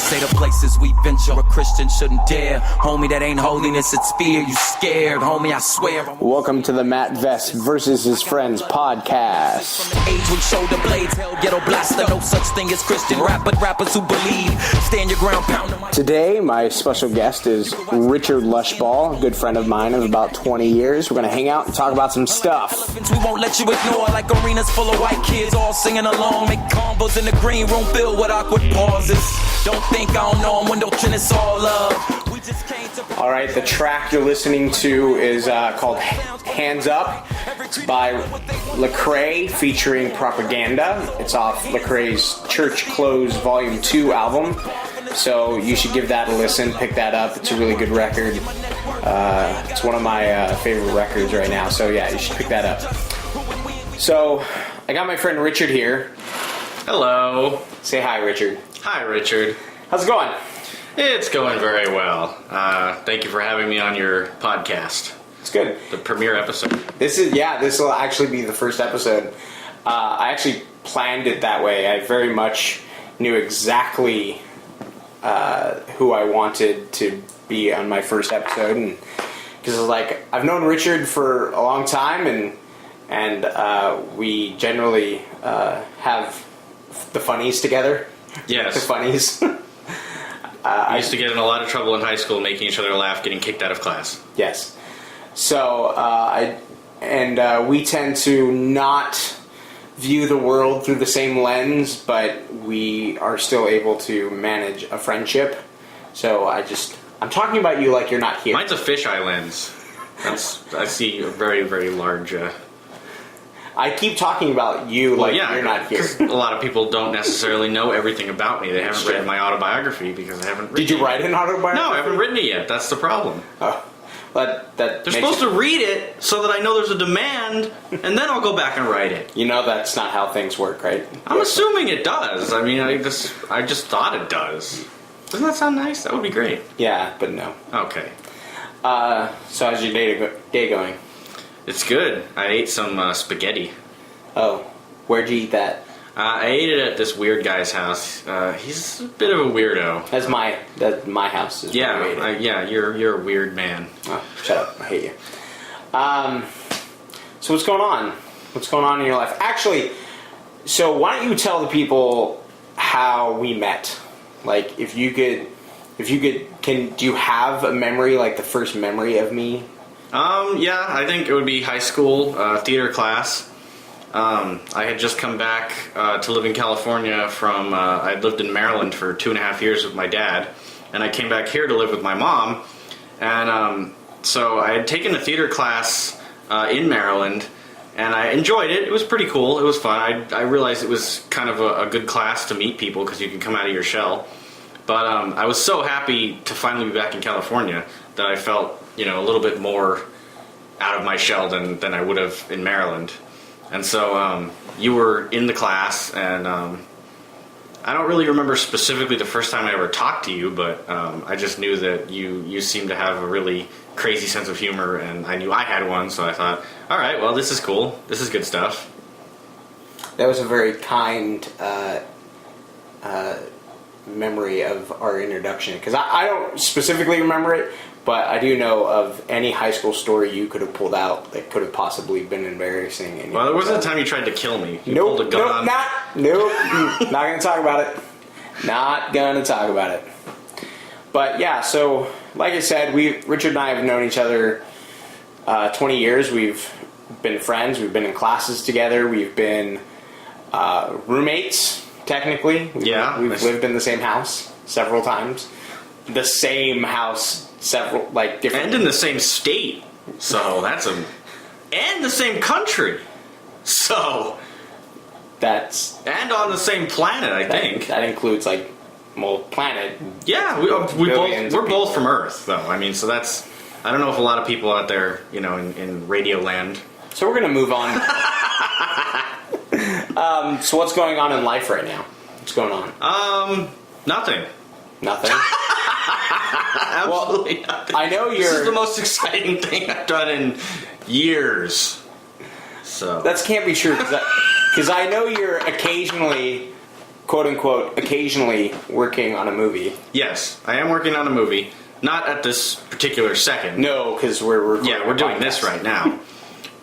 say the places we venture a Christian shouldn't dare. Homie, that ain't holiness, it's fear. You scared, homie, I swear. Welcome to the Matt Vest versus his friends podcast. From the age when shoulder blades held ghetto blaster, no such thing as Christian rap, but rappers who believe. Stand your ground, pound on my... Today, my special guest is Richard Lushbaugh, a good friend of mine of about 20 years. We're going to hang out and talk about some stuff. We won't let you ignore, like arenas full of white kids all singing along. Make combos in the green room filled with awkward pauses. Don't think I don't know them when don't it's all love. We just came to... All right, the track you're listening to is called Hands Up. It's by Lecrae featuring Propaganda. It's off Lecrae's Church Close Volume 2 album. So you should give that a listen, pick that up. It's a really good record. It's one of my favorite records right now. So yeah, you should pick that up. So I got my friend Richard here. Hello. Say hi, Richard. Hi, Richard. How's it going? It's going very well. Thank you for having me on your podcast. It's good. The premiere episode. This will actually be the first episode. I actually planned it that way. I very much knew exactly who I wanted to be on my first episode, and because like I've known Richard for a long time, and we generally have the funnies together. Yes. The funnies. I used to get in a lot of trouble in high school making each other laugh, getting kicked out of class. Yes. So, we tend to not view the world through the same lens, but we are still able to manage a friendship. So I'm talking about you like you're not here. Mine's a fisheye lens. I see a very, very large... I keep talking about you like you're not here. A lot of people don't necessarily know everything about me. They haven't read my autobiography because I haven't written it. Did you write an autobiography? No, I haven't written it yet. That's the problem. Oh. They're supposed to read it so that I know there's a demand, and then I'll go back and write it. You know that's not how things work, right? I'm assuming it does. I mean, I just thought it does. Doesn't that sound nice? That would be great. Yeah, but no. Okay. So how's your day going? It's good. I ate some spaghetti. Oh, where'd you eat that? I ate it at this weird guy's house. He's a bit of a weirdo. That's my house. Is yeah, you're a weird man. Oh, shut up! I hate you. So what's going on? What's going on in your life? Actually, so why don't you tell the people how we met? Like, do you have a memory, like the first memory of me? Yeah, I think it would be high school theater class. I had just come back to live in California from, I'd lived in Maryland for 2.5 years with my dad, and I came back here to live with my mom, and so I had taken a theater class in Maryland, and I enjoyed it. It was pretty cool. It was fun. I realized it was kind of a good class to meet people because you can come out of your shell, but I was so happy to finally be back in California that I felt, a little bit more out of my shell than I would have in Maryland. And so you were in the class, and I don't really remember specifically the first time I ever talked to you, but I just knew that you seemed to have a really crazy sense of humor, and I knew I had one, so I thought, all right, well, this is cool. This is good stuff. That was a very kind memory of our introduction, because I don't specifically remember it, but I do know of any high school story you could have pulled out that could have possibly been embarrassing. Well, there wasn't a time you tried to kill me. You pulled a gun. Not going to talk about it. Not going to talk about it. But yeah, so like I said, Richard and I have known each other 20 years. We've been friends. We've been in classes together. We've been roommates, technically. Yeah. We've lived in the same house several times. The same house, several, like, different... And in the same state. So, and the same country. So... And on the same planet, I think. That includes, like, planet. Yeah, we're both from Earth, though. I mean, so that's... I don't know if a lot of people out there, in radio land... So we're going to move on. So what's going on in life right now? What's going on? Nothing. Nothing? Absolutely nothing. I know This is the most exciting thing I've done in years. So that can't be true, because I know you're occasionally quote-unquote, occasionally working on a movie. Yes, I am working on a movie. Not at this particular second. No, because we're doing this right now.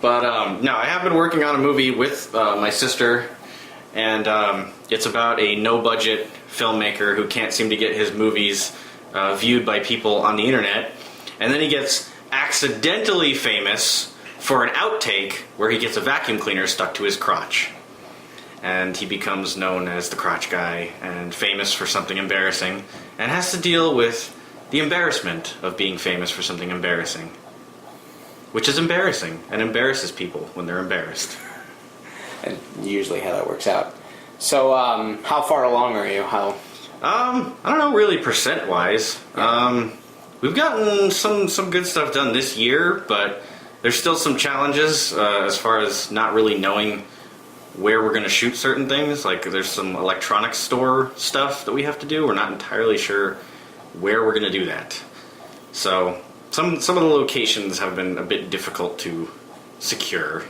But, no, I have been working on a movie with my sister, and it's about a no-budget filmmaker who can't seem to get his movies viewed by people on the internet, and then he gets accidentally famous for an outtake where he gets a vacuum cleaner stuck to his crotch. And he becomes known as the crotch guy and famous for something embarrassing and has to deal with the embarrassment of being famous for something embarrassing. Which is embarrassing and embarrasses people when they're embarrassed. And usually how that works out. So, how far along are you? I don't know really percent-wise. Yeah. We've gotten some good stuff done this year, but there's still some challenges as far as not really knowing where we're going to shoot certain things. Like there's some electronics store stuff that we have to do. We're not entirely sure where we're going to do that. So some of the locations have been a bit difficult to secure.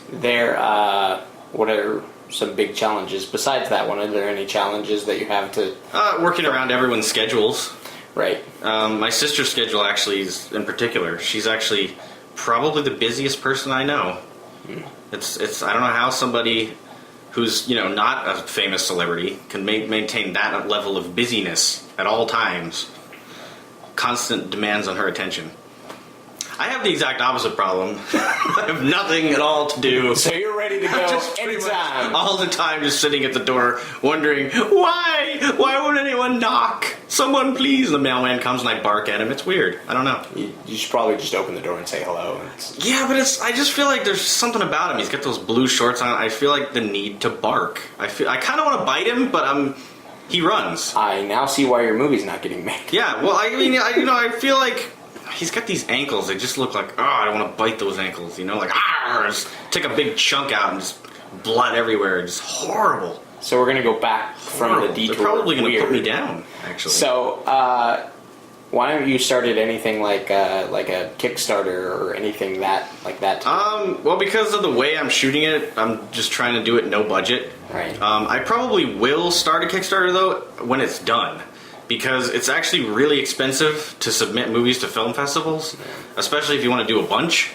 What are some big challenges besides that one? Are there any challenges that you have to... Working around everyone's schedules. Right. My sister's schedule actually is, in particular, she's actually probably the busiest person I know. It's I don't know how somebody who's, not a famous celebrity can maintain that level of busyness at all times. Constant demands on her attention. I have the exact opposite problem. I have nothing at all to do. So you're ready to go just anytime. All the time just sitting at the door wondering, why? Why won't anyone knock? Someone please. The mailman comes and I bark at him. It's weird. I don't know. You should probably just open the door and say hello. Yeah, but I just feel like there's something about him. He's got those blue shorts on. I feel like the need to bark. I kind of want to bite him, but he runs. I now see why your movie's not getting made. Yeah, well, I feel like he's got these ankles. They just look like, I don't want to bite those ankles, just take a big chunk out and just blood everywhere. It's horrible. So we're going to go back from the detour. They're probably going to put me down, actually. So, why haven't you started anything like a Kickstarter or anything like that? Well, because of the way I'm shooting it, I'm just trying to do it no budget. Right. I probably will start a Kickstarter, though, when it's done. Because it's actually really expensive to submit movies to film festivals, especially if you want to do a bunch.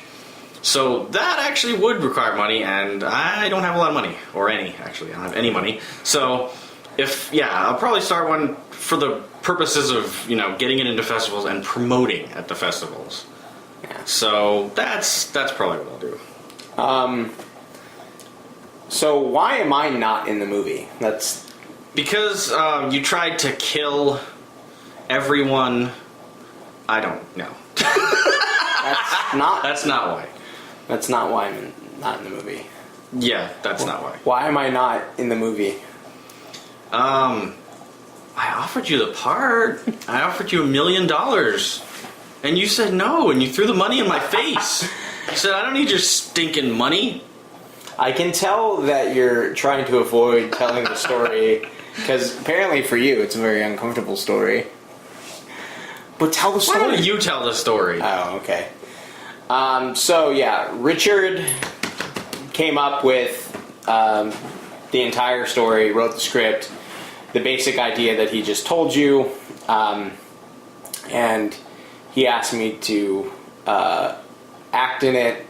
So that actually would require money, and I don't have a lot of money. Or any, actually. I don't have any money. So, I'll probably start one for the purposes of, getting it into festivals and promoting at the festivals. Yeah. So that's probably what I'll do. So why am I not in the movie? That's... Because you tried to kill everyone. I don't know. That's not why. That's not why I'm not in the movie. Yeah, that's not why. Why am I not in the movie? I offered you the part. I offered you $1 million. And you said no, and you threw the money in my face. You said, I don't need your stinking money. I can tell that you're trying to avoid telling the story, because apparently for you it's a very uncomfortable story. But tell the story. Why don't you tell the story? Oh, okay. Richard came up with the entire story, wrote the script, the basic idea that he just told you, and he asked me to act in it,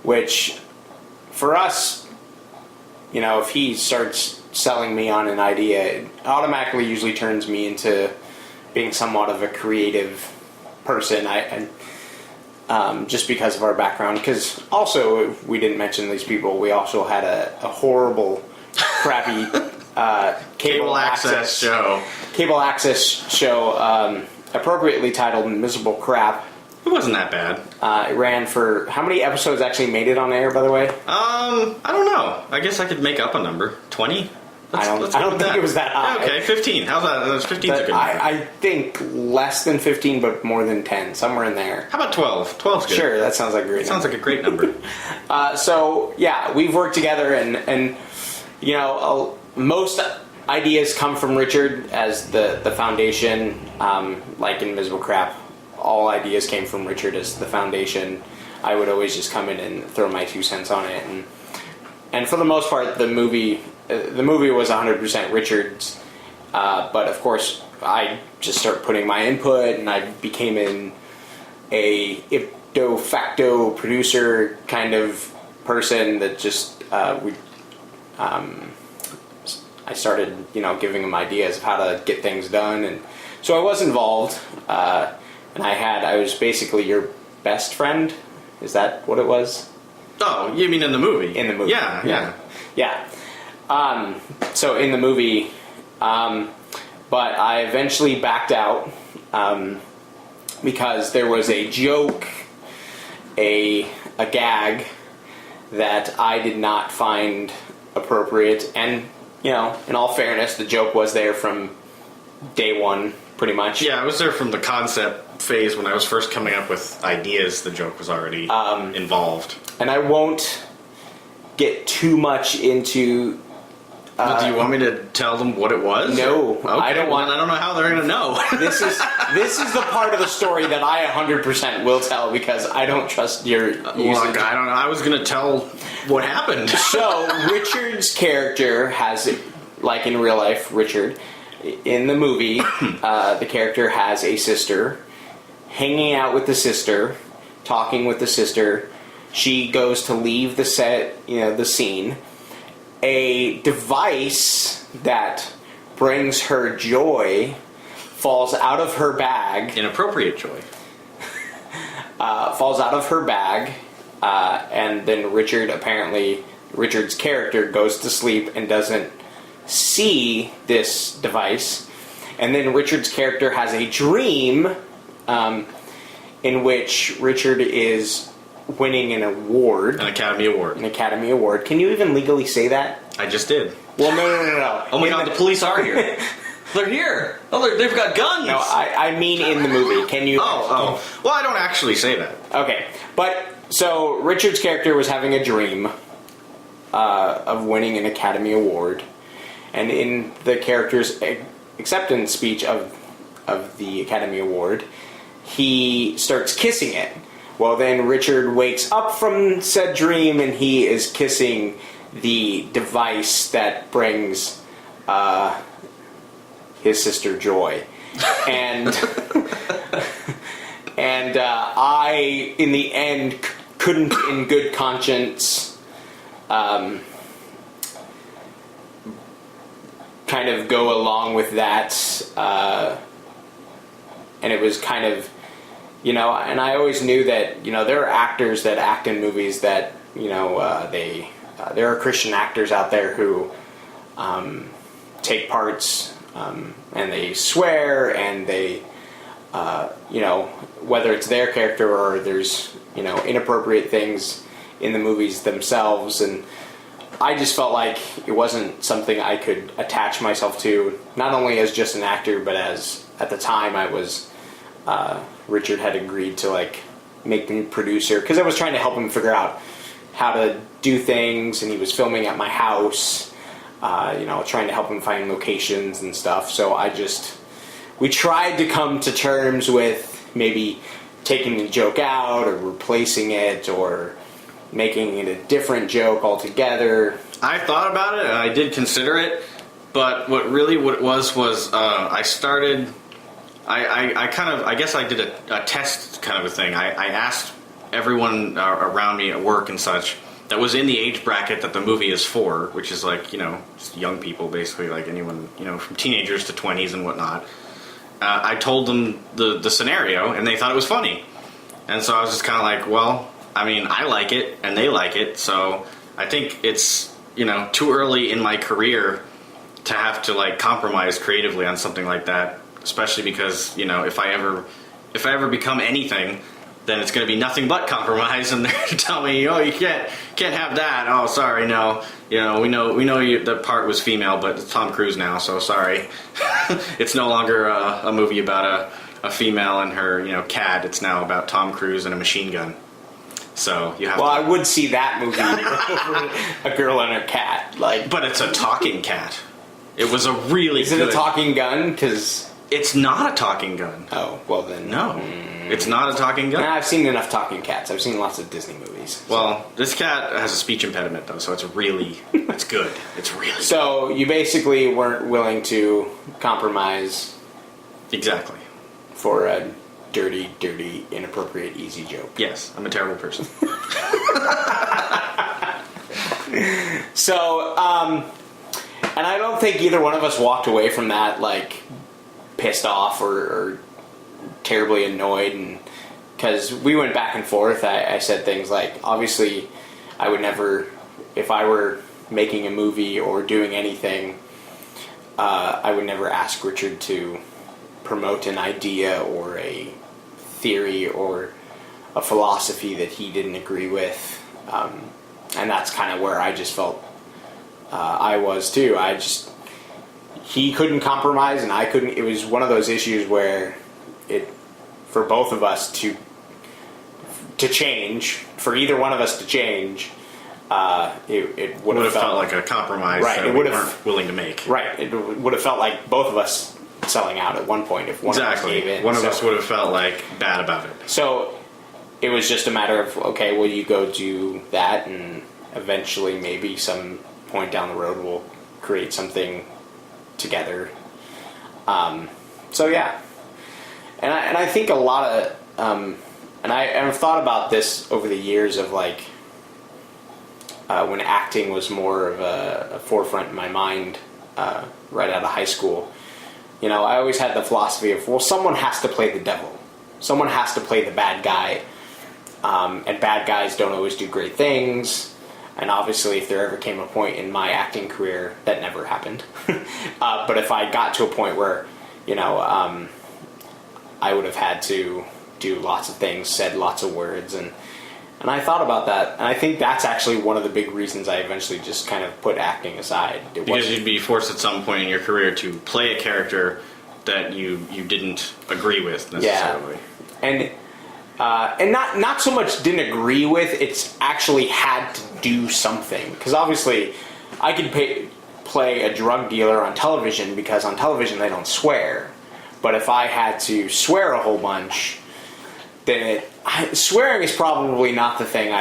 which for us, if he starts selling me on an idea, it automatically usually turns me into being somewhat of a creative person. Just because of our background. Because also, we didn't mention these people, we also had a horrible, crappy cable access show. Cable access show, appropriately titled Miserable Crap. It wasn't that bad. It ran for... How many episodes actually made it on air, by the way? I don't know. I guess I could make up a number. 20? I don't think it was that high. Yeah, okay, 15. How's that? 15's a good number. I think less than 15, but more than 10. Somewhere in there. How about 12? 12's good. Sure, that sounds like a great number. Sounds like a great number. We've worked together, and most ideas come from Richard as the foundation. Like in Miserable Crap, all ideas came from Richard as the foundation. I would always just come in and throw my 2 cents on it, and for the most part, the movie the movie was 100% Richard's, but of course I just started putting my input, and I became a ipso facto producer kind of person that just I started, giving him ideas of how to get things done, and so I was involved, and I was basically your best friend. Is that what it was? Oh, you mean in the movie? In the movie. Yeah. So in the movie, but I eventually backed out because there was a joke, a gag that I did not find appropriate, and in all fairness, the joke was there from day one, pretty much. Yeah, I was there from the concept phase when I was first coming up with ideas. The joke was already involved. And I won't get too much into... do you want me to tell them what it was? No, okay, I don't want... I don't know how they're going to know. This is the part of the story that I 100% will tell, because I don't trust your usage. Look, I don't know. I was going to tell what happened. So, Richard's character has, like in real life, Richard, in the movie, the character has a sister, hanging out with the sister, talking with the sister. She goes to leave the set, the scene. A device that brings her joy falls out of her bag. Inappropriate joy. Falls out of her bag, and then Richard's character goes to sleep and doesn't see this device. And then Richard's character has a dream in which Richard is winning an award. An Academy Award. An Academy Award. Can you even legally say that? I just did. Well, no. Oh my god, the police are here. They're here. Oh, they've got guns. No, I mean in the movie. Can you... Oh. Well, I don't actually say that. Okay. But, so, Richard's character was having a dream of winning an Academy Award. And in the character's acceptance speech of the Academy Award, he starts kissing it. Well, then Richard wakes up from said dream, and he is kissing the device that brings his sister joy. And I, in the end, couldn't, in good conscience, kind of go along with that. And it was kind of... and I always knew that, there are actors that act in movies that, there are Christian actors out there who take parts and they swear, and they, whether it's their character or there's, inappropriate things in the movies themselves. And I just felt like it wasn't something I could attach myself to, not only as just an actor, but as, at the time, I was... Richard had agreed to make me producer, because I was trying to help him figure out how to do things, and he was filming at my house, trying to help him find locations and stuff. So we tried to come to terms with maybe taking the joke out or replacing it or making it a different joke altogether. I thought about it, and I did consider it, but what it was I started... I guess I did a test kind of a thing. I asked everyone around me at work and such that was in the age bracket that the movie is for, which is just young people, basically, anyone, from teenagers to 20s and whatnot. I told them the scenario, and they thought it was funny. And so I was just kind of like, well, I mean, I like it, and they like it, so I think it's, too early in my career to have to, compromise creatively on something like that. Especially because, if I ever become anything, then it's going to be nothing but compromise, and they're to tell me, oh, you can't have that. Oh, sorry, no. We know the part was female, but it's Tom Cruise now, so sorry. It's no longer a movie about a female and her, cat. It's now about Tom Cruise and a machine gun. So you have. Well, I would see that movie over a girl and her cat, But it's a talking cat. It was a really. Is it a talking gun? Because It's not a talking gun. Oh, well then. No, it's not a talking gun. I've seen enough talking cats. I've seen lots of Disney movies. So. Well, this cat has a speech impediment, though, so it's good. It's really So you basically weren't willing to compromise Exactly. for a dirty, inappropriate, easy joke. Yes, I'm a terrible person. So, and I don't think either one of us walked away from that, like, pissed off or terribly annoyed, and because we went back and forth. I said things like, obviously, I would never, if I were making a movie or doing anything, I would never ask Richard to promote an idea or a theory or a philosophy that he didn't agree with. And that's kind of where I just felt I was too. He couldn't compromise and I couldn't. It was one of those issues where for both of us to change, for either one of us to change, it would have felt like a compromise, right, that it we would have, weren't willing to make. Right, it would have felt like both of us selling out at one point if one of us gave in. One of us would have felt like bad about it. So it was just a matter of, okay, well, you go do that, and eventually maybe some point down the road we'll create something together. So yeah, and I think a lot of and I've thought about this over the years of like when acting was more of a forefront in my mind right out of high school. You know, I always had the philosophy of, well, someone has to play the devil. Someone has to play the bad guy. And bad guys don't always do great things. And obviously, if there ever came a point in my acting career, that never happened. But if I got to a point where, you know, I would have had to do lots of things, said lots of words, and I thought about that. And I think that's actually one of the big reasons I eventually just kind of put acting aside. Because you'd be forced at some point in your career to play a character that you didn't agree with necessarily. Yeah. And not so much didn't agree with, it's actually had to do something. Because obviously, I could play a drug dealer on television because on television they don't swear. But if I had to swear a whole bunch, then swearing is probably not the thing.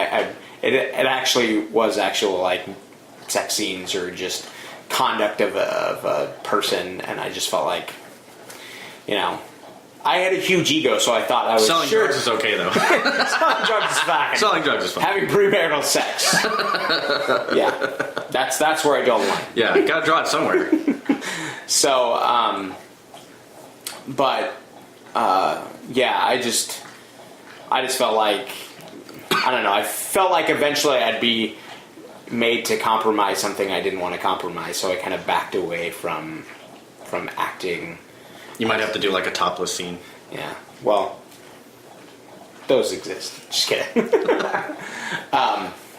It actually was actual like sex scenes or just conduct of a person, and I just felt like, you know, I had a huge ego, so I thought I was selling drugs is okay though. Selling drugs is fine. Selling drugs is fine. Having premarital sex, yeah, that's where I draw the line. Yeah, you gotta draw it somewhere. So, but yeah, I just felt like, I don't know, I felt like eventually I'd be made to compromise something I didn't want to compromise, so I kind of backed away from acting. You might have to do like a topless scene. Yeah, well, those exist. Just kidding.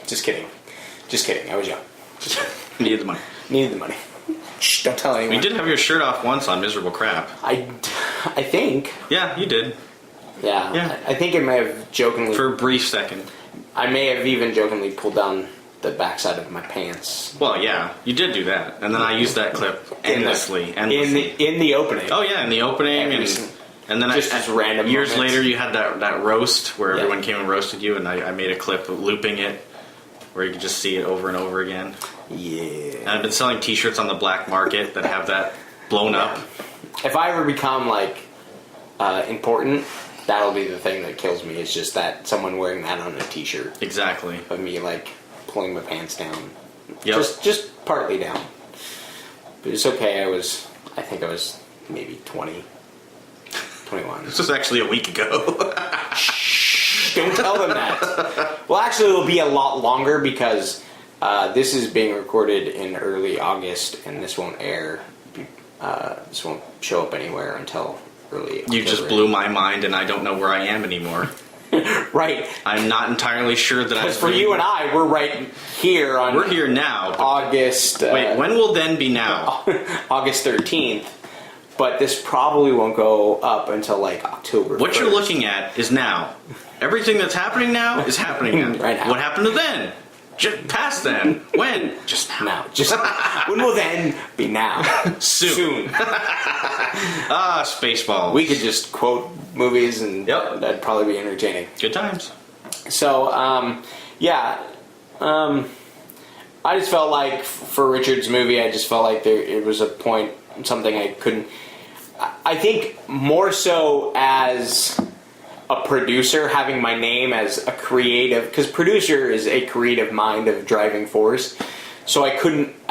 Just kidding. I was young. Just kidding. Needed the money. Needed the money. Shh, don't tell anyone. You did have your shirt off once on Miserable Crap. I think. Yeah, you did. Yeah. I think it may have jokingly... For a brief second. I may have even jokingly pulled down the backside of my pants. Well, yeah, you did do that. And then I used that clip endlessly. In the opening. Oh, yeah, in the opening. And then just as random years moments. later, you had that roast where everyone came and roasted you, and I made a clip looping it where you could just see it over and over again. Yeah. And I've been selling t-shirts on the black market that have that blown up. If I ever become, like, important, that'll be the thing that kills me. It's just that someone wearing that on a t-shirt. Exactly. Of me, like, pulling my pants down. Yep. Just partly down. But it's okay. I think I was maybe 20, 21. This was actually a week ago. Shh, don't tell them that. Well, actually, it'll be a lot longer because this is being recorded in early August, and this won't air. This won't show up anywhere until early October. You just blew my mind, and I don't know where I am anymore. Right. I'm not entirely sure that Because for you and I, we're right here on... We're here now. August... wait, when will then be now? August 13th. But this probably won't go up until, like, October 1st. What you're looking at is now. Everything that's happening now is happening now. Right now. What happened to then? Just past then. When? Just now. Now. Just when will then be now? Soon. Spaceballs. We could just quote movies and Yep. that'd probably be entertaining. Good times. So, I just felt like for Richard's movie, I just felt like it was a point, something I couldn't. I think more so as a producer, having my name as a creative, because producer is a creative mind of driving force. So I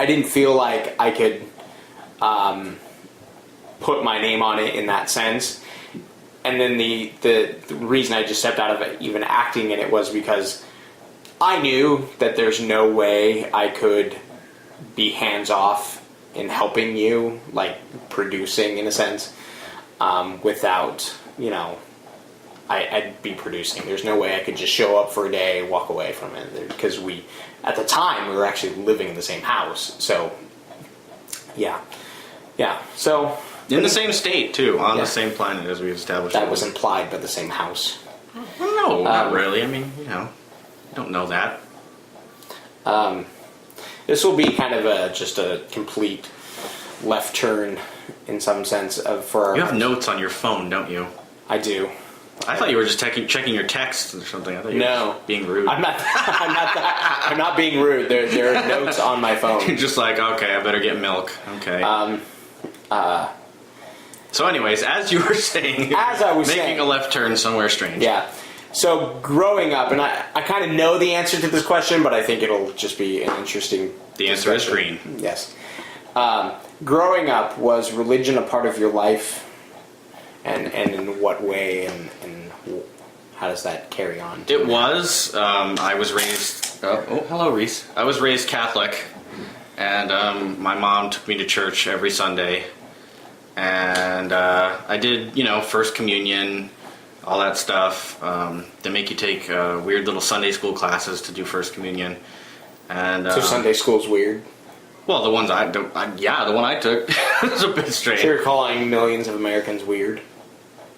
didn't feel like I could put my name on it in that sense. And then the reason I just stepped out of it, even acting in it, was because I knew that there's no way I could be hands off in helping you, like producing in a sense, without, I'd be producing. There's no way I could just show up for a day, walk away from it, because at the time, we were actually living in the same house. So, yeah. So in the same state too, on the same planet as we established. That was implied by the same house. Well, no, not really. I mean, you don't know that. This will be kind of just a complete left turn in some sense for our. You have notes on your phone, don't you? I do. I thought you were just checking your texts or something. I thought you were just being rude. I'm not. I'm not being rude. There are notes on my phone. You're just like, okay, I better get milk. Okay. So, anyways, as you were saying, as I was making saying, a left turn somewhere strange. Yeah. So growing up, and I kind of know the answer to this question, but I think it'll just be an interesting. The answer is green. Yes. Growing up, was religion a part of your life, and in what way, and how does that carry on? It was. I was raised. Oh, hello, Reese. I was raised Catholic, and my mom took me to church every Sunday, and I did, First Communion, all that stuff. They make you take weird little Sunday school classes to do First Communion, and so Sunday school's weird. Well, the ones the one I took was a bit strange. So you're calling millions of Americans weird?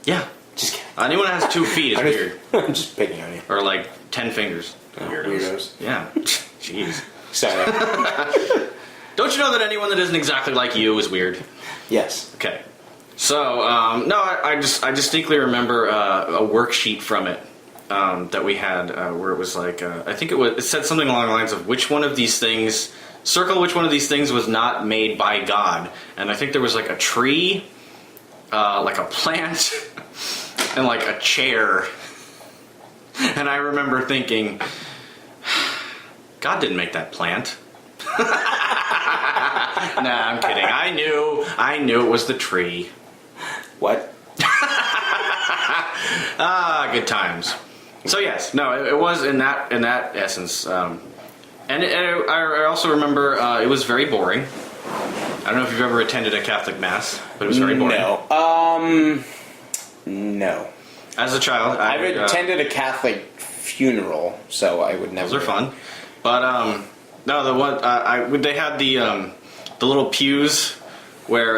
Yeah. Just kidding. Anyone that has 2 feet is weird. I'm just picking on you. Or like 10 fingers. Weirdos. Yeah. Jeez. Sorry. Don't you know that anyone that isn't exactly like you is weird? Yes. Okay. So, no, I distinctly remember a worksheet from it that we had where it was like, I think it said something along the lines of circle which one of these things was not made by God. And I think there was like a tree, like a plant, and like a chair. And I remember thinking, God didn't make that plant. Nah, I'm kidding. I knew it was the tree. What? Good times. So yes, no, it was in that essence. I also remember it was very boring. I don't know if you've ever attended a Catholic mass, but it was very boring. No. As a child, I've attended a Catholic funeral, so I would never. Those are fun, but no, the one they had the little pews where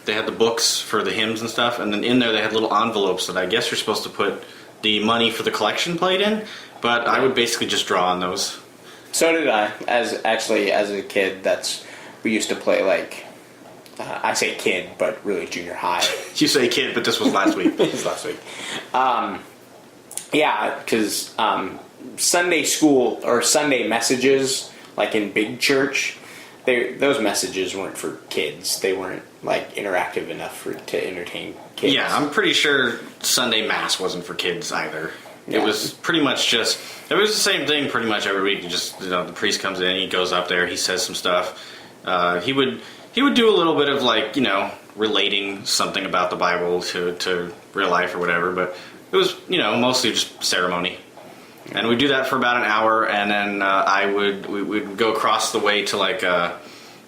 they had the books for the hymns and stuff, and then in there they had little envelopes that I guess you're supposed to put the money for the collection plate in. But I would basically just draw on those. So did I. As a kid, we used to play like. I say kid, but really junior high. You say kid, but this was last week. It was last week. Yeah, because Sunday school or Sunday messages, like in big church, those messages weren't for kids. They weren't like interactive enough to entertain kids. Yeah, I'm pretty sure Sunday Mass wasn't for kids either. Yeah. It was pretty much it was the same thing pretty much every week. You just, the priest comes in, he goes up there, he says some stuff. He would do a little bit of like, relating something about the Bible to real life or whatever, but it was, mostly just ceremony. And we'd do that for about an hour, and then we would go across the way to like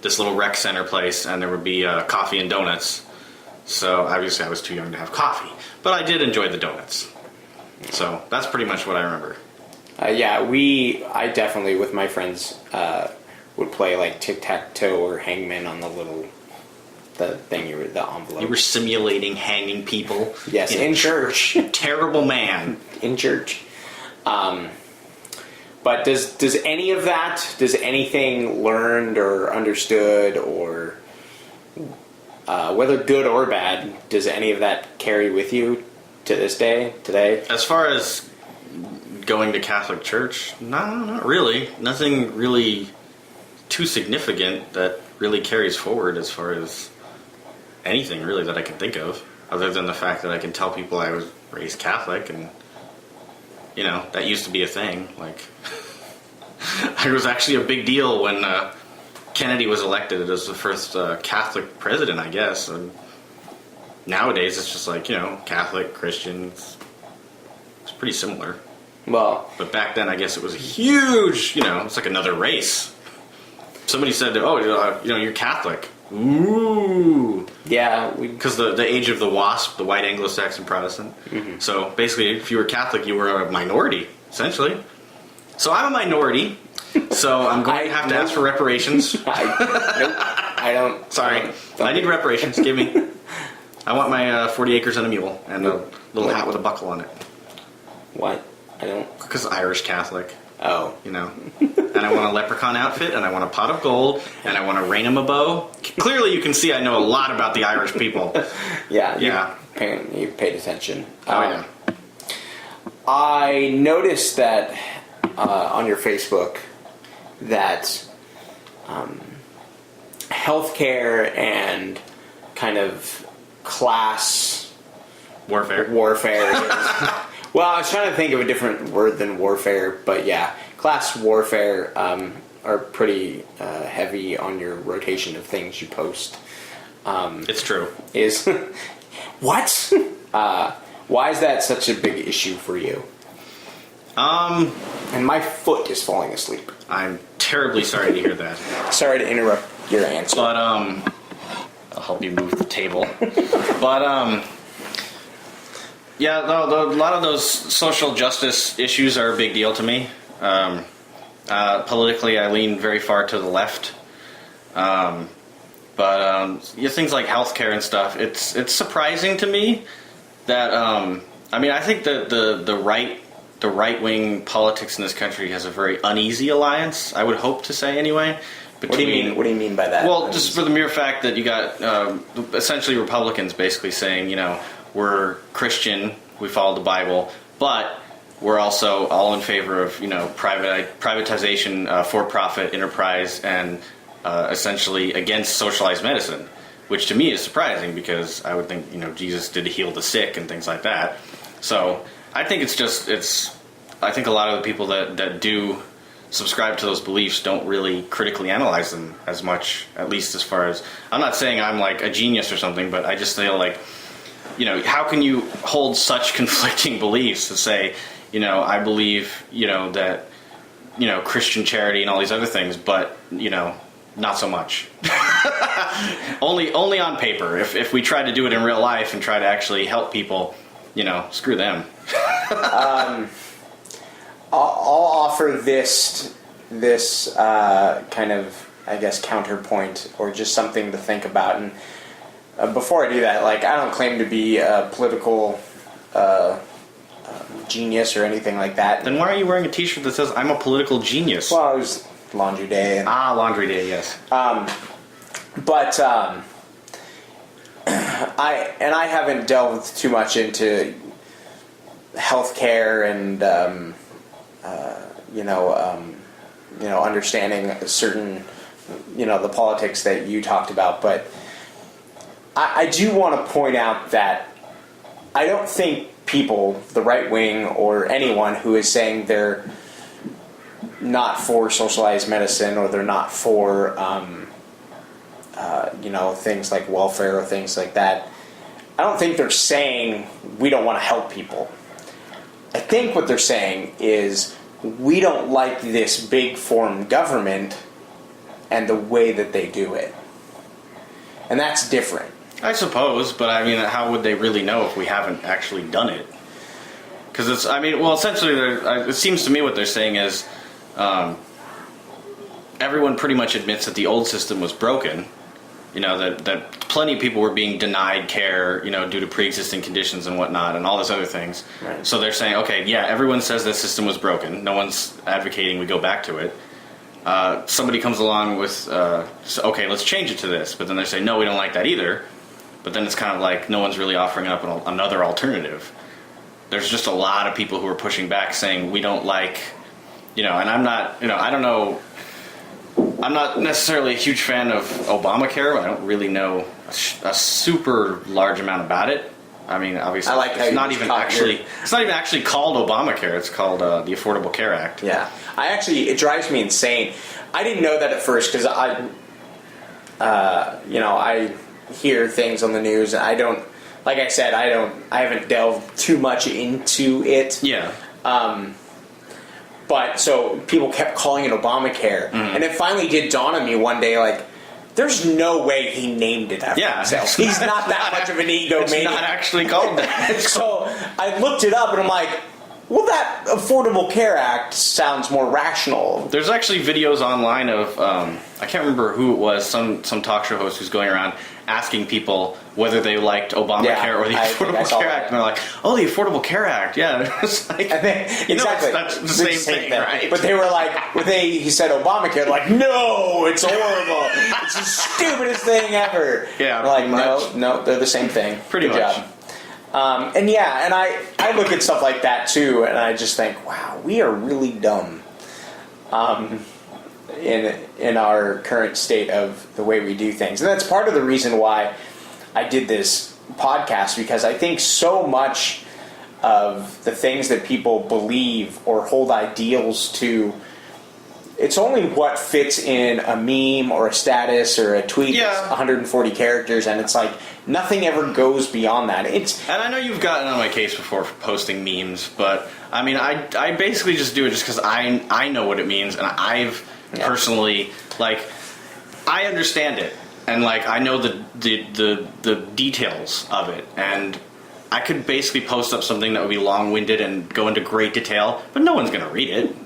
this little rec center place, and there would be coffee and donuts. So obviously I was too young to have coffee, but I did enjoy the donuts. So that's pretty much what I remember. I definitely, with my friends, would play like tic-tac-toe or hangman on the envelope. You were simulating hanging people. Yes, in church. Terrible man. In church. But does any of that, does anything learned or understood or whether good or bad, does any of that carry with you to this day, today? As far as going to Catholic Church, no, not really. Nothing really too significant that really carries forward as far as anything really that I can think of, other than the fact that I can tell people I was raised Catholic, and you know, that used to be a thing. Like, it was actually a big deal when Kennedy was elected as the first Catholic president, I guess. And nowadays it's just like, you know, Catholic, Christians. It's pretty similar. Well, but back then I guess it was a huge, you know, it's like another race. Somebody said, oh, you know, you're Catholic. Ooh. Yeah. Because the age of the WASP, the white Anglo-Saxon Protestant. Mm-hmm. So basically, if you were Catholic, you were a minority, essentially. So I'm a minority, so I'm going to have to ask for reparations. I don't. Sorry. I need reparations. Give me. I want my 40 acres and a mule and a little hat with a buckle on it. What? I don't. Because Irish Catholic. Oh. You know. And I want a leprechaun outfit, and I want a pot of gold, and I want a rain in a bow. Clearly you can see I know a lot about the Irish people. Yeah. Yeah. You paid attention. Oh, yeah. I noticed that on your Facebook that healthcare and kind of class warfare is, well, I was trying to think of a different word than warfare, but yeah, class warfare are pretty heavy on your rotation of things you post. It's true. Is what? Why is that such a big issue for you? And my foot is falling asleep. I'm terribly sorry to hear that. Sorry to interrupt your answer. But I'll help you move the table. But yeah, a lot of those social justice issues are a big deal to me. Politically, I lean very far to the left. But things like healthcare and stuff, it's surprising to me that I mean, I think that the right-wing politics in this country has a very uneasy alliance, I would hope to say anyway. Between, what do you mean by that? Well, just for the mere fact that you got essentially Republicans basically saying, you know, we're Christian, we follow the Bible, but we're also all in favor of, you know, privatization, for-profit enterprise, and essentially against socialized medicine, which to me is surprising because I would think, you know, Jesus did heal the sick and things like that. So I think I think a lot of the people that do subscribe to those beliefs don't really critically analyze them as much, at least as far as, I'm not saying I'm like a genius or something, but I just feel like, you know, how can you hold such conflicting beliefs to say, you know, I believe, you know, that, you know, Christian charity and all these other things, but, you know, not so much. only on paper. If we try to do it in real life and try to actually help people, you know, screw them. I'll offer this kind of, I guess, counterpoint or just something to think about. And before I do that, like, I don't claim to be a political genius or anything like that. Then why are you wearing a T-shirt that says "I'm a political genius"? Well, it was Laundry Day. Laundry Day, yes. But I haven't delved too much into healthcare and understanding certain, you know, the politics that you talked about. But I do want to point out that I don't think people, the right wing or anyone who is saying they're not for socialized medicine or they're not for things like welfare or things like that, I don't think they're saying we don't want to help people. I think what they're saying is we don't like this big form government and the way that they do it. And that's different. I suppose, but I mean, how would they really know if we haven't actually done it? Because essentially, it seems to me what they're saying is everyone pretty much admits that the old system was broken. You know, that plenty of people were being denied care, due to pre-existing conditions and whatnot, and all those other things. Right. So they're saying, okay, yeah, everyone says the system was broken. No one's advocating we go back to it. Somebody comes along with, okay, let's change it to this. But then they say, no, we don't like that either. But then it's kind of like no one's really offering up another alternative. There's just a lot of people who are pushing back saying we don't like, and I'm not, I don't know. I'm not necessarily a huge fan of Obamacare. I don't really know a super large amount about it. I mean, obviously, it's not even actually called Obamacare. It's called the Affordable Care Act. Yeah, it drives me insane. I didn't know that at first because I hear things on the news, and I don't. Like I said, I haven't delved too much into it. Yeah. But so people kept calling it Obamacare, and it finally did dawn on me one day, like, there's no way he named it after himself. He's not that much of an egomaniac. It's not actually called that. So I looked it up, and I'm like, well, that Affordable Care Act sounds more rational. There's actually videos online of, I can't remember who it was, some talk show host who's going around asking people whether they liked Obamacare or the Affordable Care Act. And they're like, oh, the Affordable Care Act, yeah. It's like, exactly. That's the same thing, right? But they were like, he said Obamacare, like, no, it's horrible. It's the stupidest thing ever. Yeah, like, no, they're the same thing. Pretty Good much. job. And I look at stuff like that too, and I just think, wow, we are really dumb in our current state of the way we do things. And that's part of the reason why I did this podcast, because I think so much of the things that people believe or hold ideals to, it's only what fits in a meme or a status or a tweet that's 140 characters, and it's like nothing ever goes beyond that. And I know you've gotten on my case before for posting memes, but I mean, I basically just do it just because I know what it means, and I've personally, like, I understand it, and like I know the details of it, and I could basically post up something that would be long-winded and go into great detail, but no one's going to read it.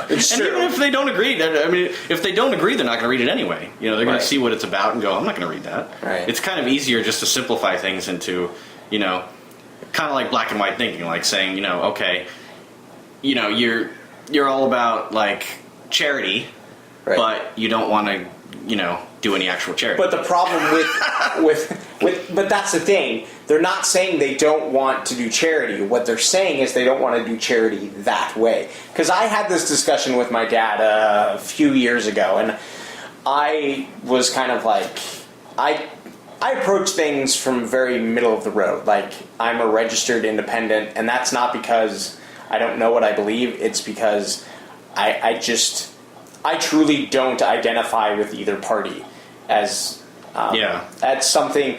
It's and true. even if they don't agree, if they don't agree, they're not going to read it anyway. They're going to see what it's about and go, I'm not going to read that. Right. It's kind of easier just to simplify things into, kind of like black and white thinking, like saying, okay, you're all about like charity, but you don't want to, do any actual charity. But the problem but that's the thing. They're not saying they don't want to do charity. What they're saying is they don't want to do charity that way. Because I had this discussion with my dad a few years ago, and I was kind of like, I approach things from very middle of the road. Like, I'm a registered independent, and that's not because I don't know what I believe. It's because I truly don't identify with either party. That's something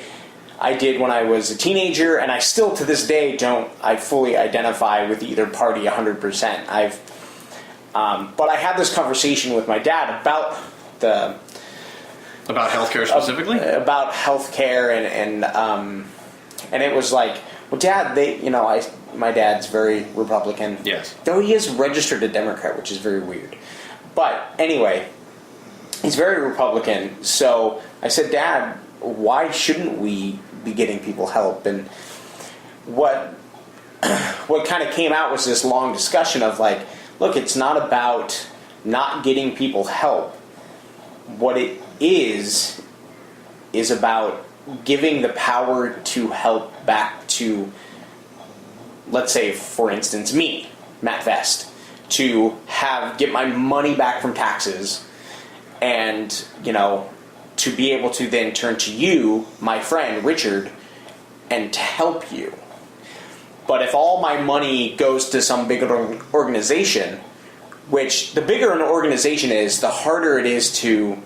I did when I was a teenager, and I still to this day I fully identify with either party 100%. But I had this conversation with my dad about healthcare specifically? About healthcare, and it was like, well, Dad, my dad's very Republican. Yes. Though he is registered a Democrat, which is very weird. But anyway, he's very Republican. So I said, Dad, why shouldn't we be getting people help? And what kind of came out was this long discussion of like, look, it's not about not getting people help. What it is about giving the power to help back to, let's say, for instance, me, Matt Vest, to get my money back from taxes, and to be able to then turn to you, my friend Richard, and to help you. But if all my money goes to some big organization, which the bigger an organization is, the harder it is to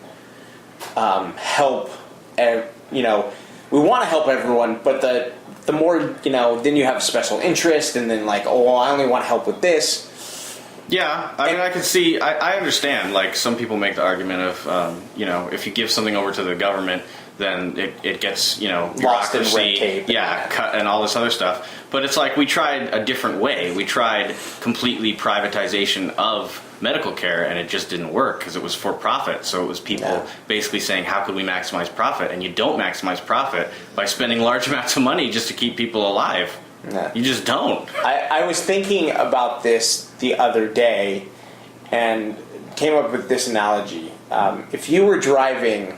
help. We want to help everyone, but the more, then you have special interest, and then like, oh, I only want to help with this. Yeah, I mean, I can see, I understand, like, some people make the argument of, if you give something over to the government, then it gets, Lost in red bureaucracy, tape. cut and all this other stuff. But it's like we tried a different way. We tried completely privatization of medical care, and it just didn't work because it was for profit. So it was people basically saying, how could we maximize profit? And you don't maximize profit by spending large amounts of money just to keep people alive. Yeah. You just don't. I was thinking about this the other day and came up with this analogy. If you were driving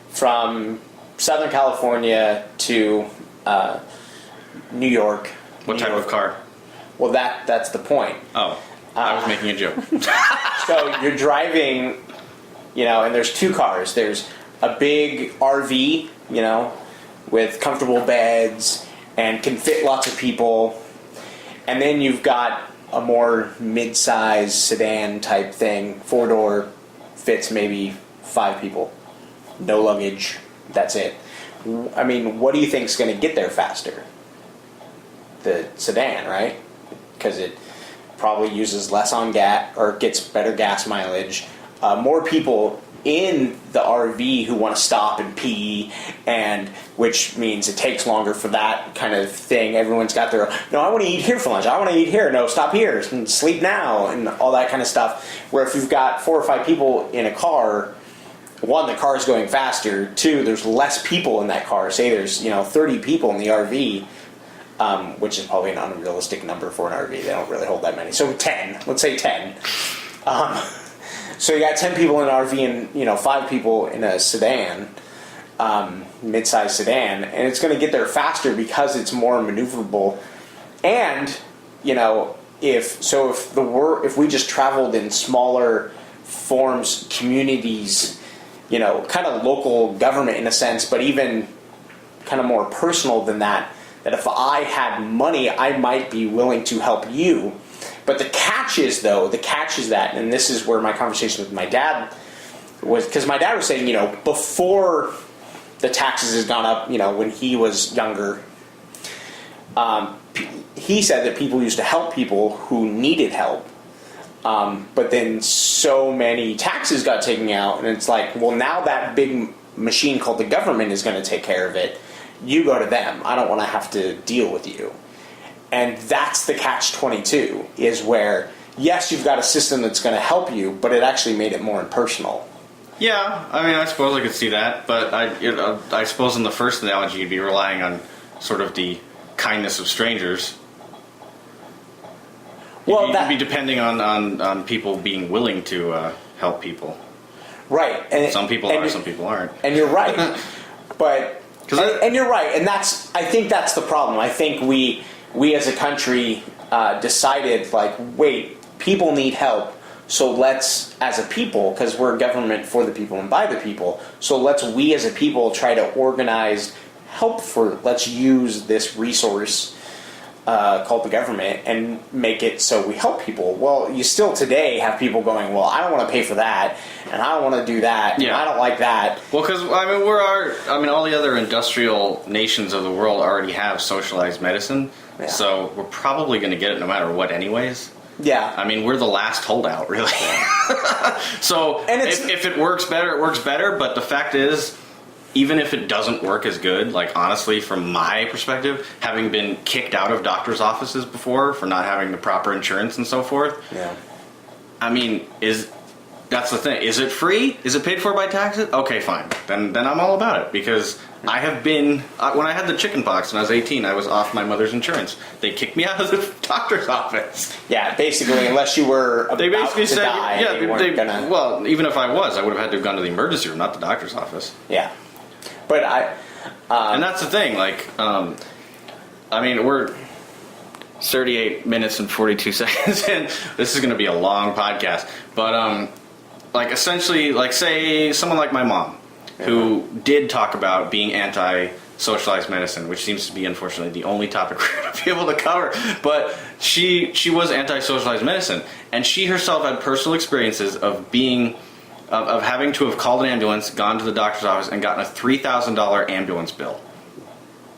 from Southern California to New York. What type of car? Well, that's the point. Oh, I was making a joke. So you're driving, and there's two cars. There's a big RV, with comfortable beds and can fit lots of people. And then you've got a more mid-size sedan type thing, 4-door, fits maybe 5 people. No luggage, that's it. I mean, what do you think is going to get there faster? The sedan, right? Because it probably uses less on gas, or gets better gas mileage. More people in the RV who want to stop and pee, and which means it takes longer for that kind of thing. Everyone's got their, no, I want to eat here for lunch. I want to eat here. No, stop here and sleep now, and all that kind of stuff. Where if you've got 4 or 5 people in a car, one, the car is going faster. 2, there's less people in that car. Say there's 30 people in the RV. Which is probably an unrealistic number for an RV. They don't really hold that many. So 10. Let's say 10. So you got 10 people in an RV and 5 people in a sedan, mid-sized sedan, and it's going to get there faster because it's more maneuverable. And if we just traveled in smaller forms, communities, kind of local government in a sense, but even kind of more personal than that. That if I had money, I might be willing to help you. But the catch is that, and this is where my conversation with my dad was, because my dad was saying, before the taxes has gone up, when he was younger, he said that people used to help people who needed help. But then so many taxes got taken out, and it's like, well, now that big machine called the government is going to take care of it. You go to them. I don't want to have to deal with you. And that's the catch-22, is where, yes, you've got a system that's going to help you, but it actually made it more impersonal. Yeah, I mean, I suppose I could see that, but I suppose in the first analogy you'd be relying on sort of the kindness of strangers. Well, you'd be depending on people being willing to help people. Right. And some people are, some people aren't. And you're right. And you're right, and I think that's the problem. I think we as a country decided, like, wait, people need help, so let's, as a people, because we're a government for the people and by the people, so we as a people try to organize help let's use this resource called the government and make it so we help people. Well, you still today have people going, well, I don't want to pay for that, and I don't want to do that, and I don't like that. Well, because, all the other industrial nations of the world already have socialized medicine, so we're probably going to get it no matter what anyways. Yeah. I mean, we're the last holdout, really. So, if it works better, it works better, but the fact is, even if it doesn't work as good, like, honestly, from my perspective, having been kicked out of doctors' offices before for not having the proper insurance and so forth, I mean, that's the thing. Is it free? Is it paid for by taxes? Okay, fine. Then I'm all about it, because I have been, when I had the chicken pox when I was 18, I was off my mother's insurance. They kicked me out of the doctor's office. Yeah, basically, unless you were about to die, they weren't gonna... Well, even if I was, I would have had to have gone to the emergency room, not the doctor's office. Yeah. But and that's the thing, like, we're 38 minutes and 42 seconds in. This is going to be a long podcast. But, essentially, say someone like my mom, who did talk about being anti-socialized medicine, which seems to be, unfortunately, the only topic we're going to be able to cover. But she was anti-socialized medicine, and she herself had personal experiences of being... Of having to have called an ambulance, gone to the doctor's office, and gotten a $3,000 ambulance bill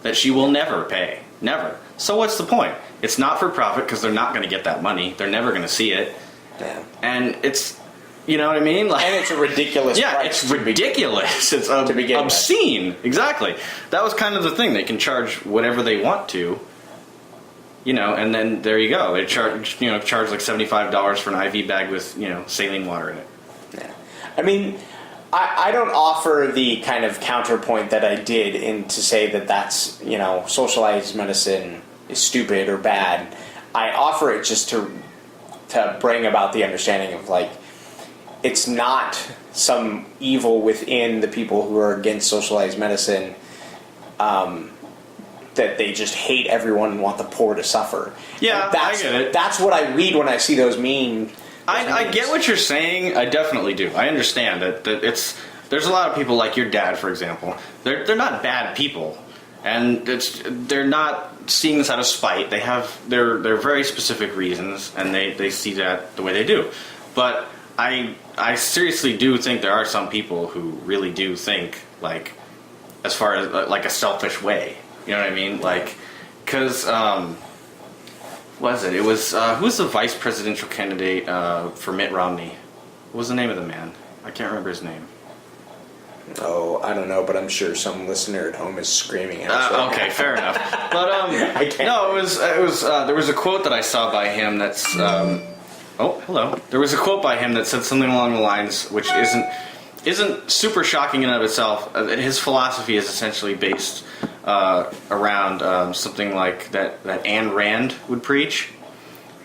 that she will never pay. Never. So what's the point? It's not for profit because they're not going to get that money. They're never going to see it. Damn. And it's You know what I mean? And it's a ridiculous price. It's ridiculous. It's obscene. Exactly. That was kind of the thing. They can charge whatever they want to, and then there you go. They charge like $75 for an IV bag with, saline water in it. Yeah. I mean, I don't offer the kind of counterpoint that I did to say that that's, socialized medicine is stupid or bad. I offer it just to bring about the understanding of, like, it's not some evil within the people who are against socialized medicine that they just hate everyone and want the poor to suffer. Yeah, I get it. That's what I read when I see those memes. I get what you're saying. I definitely do. I understand that there's a lot of people like your dad, for example. They're not bad people, and they're not seeing this out of spite. They have their very specific reasons, and they see that the way they do. But I seriously do think there are some people who really do think, like, as far as like a selfish way. You know what I mean? Like, because what was it? It was who was the vice presidential candidate for Mitt Romney? What was the name of the man? I can't remember his name. Oh, I don't know, but I'm sure some listener at home is screaming at us. Okay, fair enough. But I can't. No, it was. There was a quote that I saw by him that's. Oh, hello. There was a quote by him that said something along the lines, which isn't super shocking in and of itself. His philosophy is essentially based around something like that Ayn Rand would preach.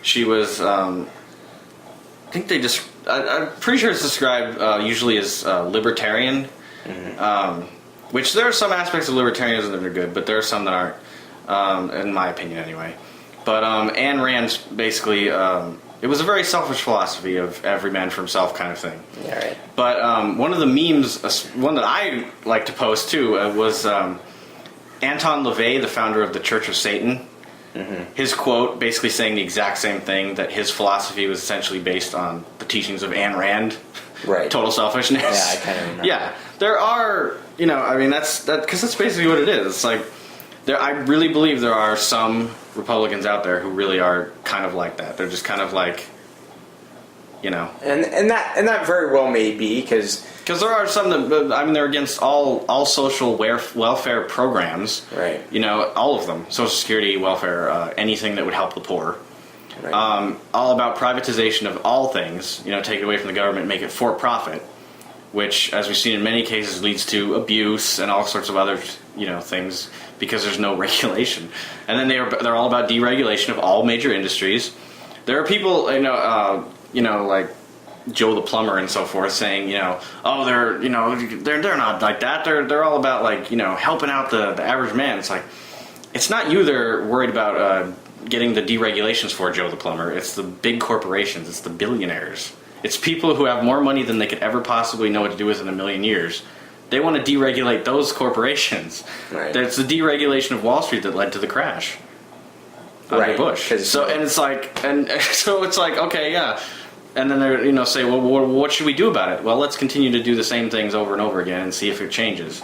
She was. I think they just. I'm pretty sure it's described usually as libertarian. Mm-hmm. Which there are some aspects of libertarianism that are good, but there are some that aren't, in my opinion anyway. But Ayn Rand's basically, it was a very selfish philosophy of every man for himself kind of thing. Yeah, right. But one of the memes, one that I like to post too, was Anton LaVey, the founder of the Church of Satan. Mm-hmm. His quote basically saying the exact same thing, that his philosophy was essentially based on the teachings of Ayn Rand. Right. Total selfishness. Yeah, I kind of remember. Yeah. There are, I mean, that's because that's basically what it is. It's like, I really believe there are some Republicans out there who really are kind of like that. They're just kind of like, And that very well may be, because there are some that, I mean, they're against all social welfare programs. Right. All of them. Social Security, welfare, anything that would help the poor. Right. All about privatization of all things, take it away from the government, make it for profit, which, as we've seen in many cases, leads to abuse and all sorts of other, things, because there's no regulation. And then they're all about deregulation of all major industries. There are people, like Joe the plumber and so forth, saying, they're not like that. They're all about, like, helping out the average man. It's like, it's not you they're worried about getting the deregulations for, Joe the plumber. It's the big corporations. It's the billionaires. It's people who have more money than they could ever possibly know what to do with in a million years. They want to deregulate those corporations. Right. It's the deregulation of Wall Street that led to the crash under Bush. So it's like, okay, yeah. And then they're, say, well, what should we do about it? Well, let's continue to do the same things over and over again and see if it changes.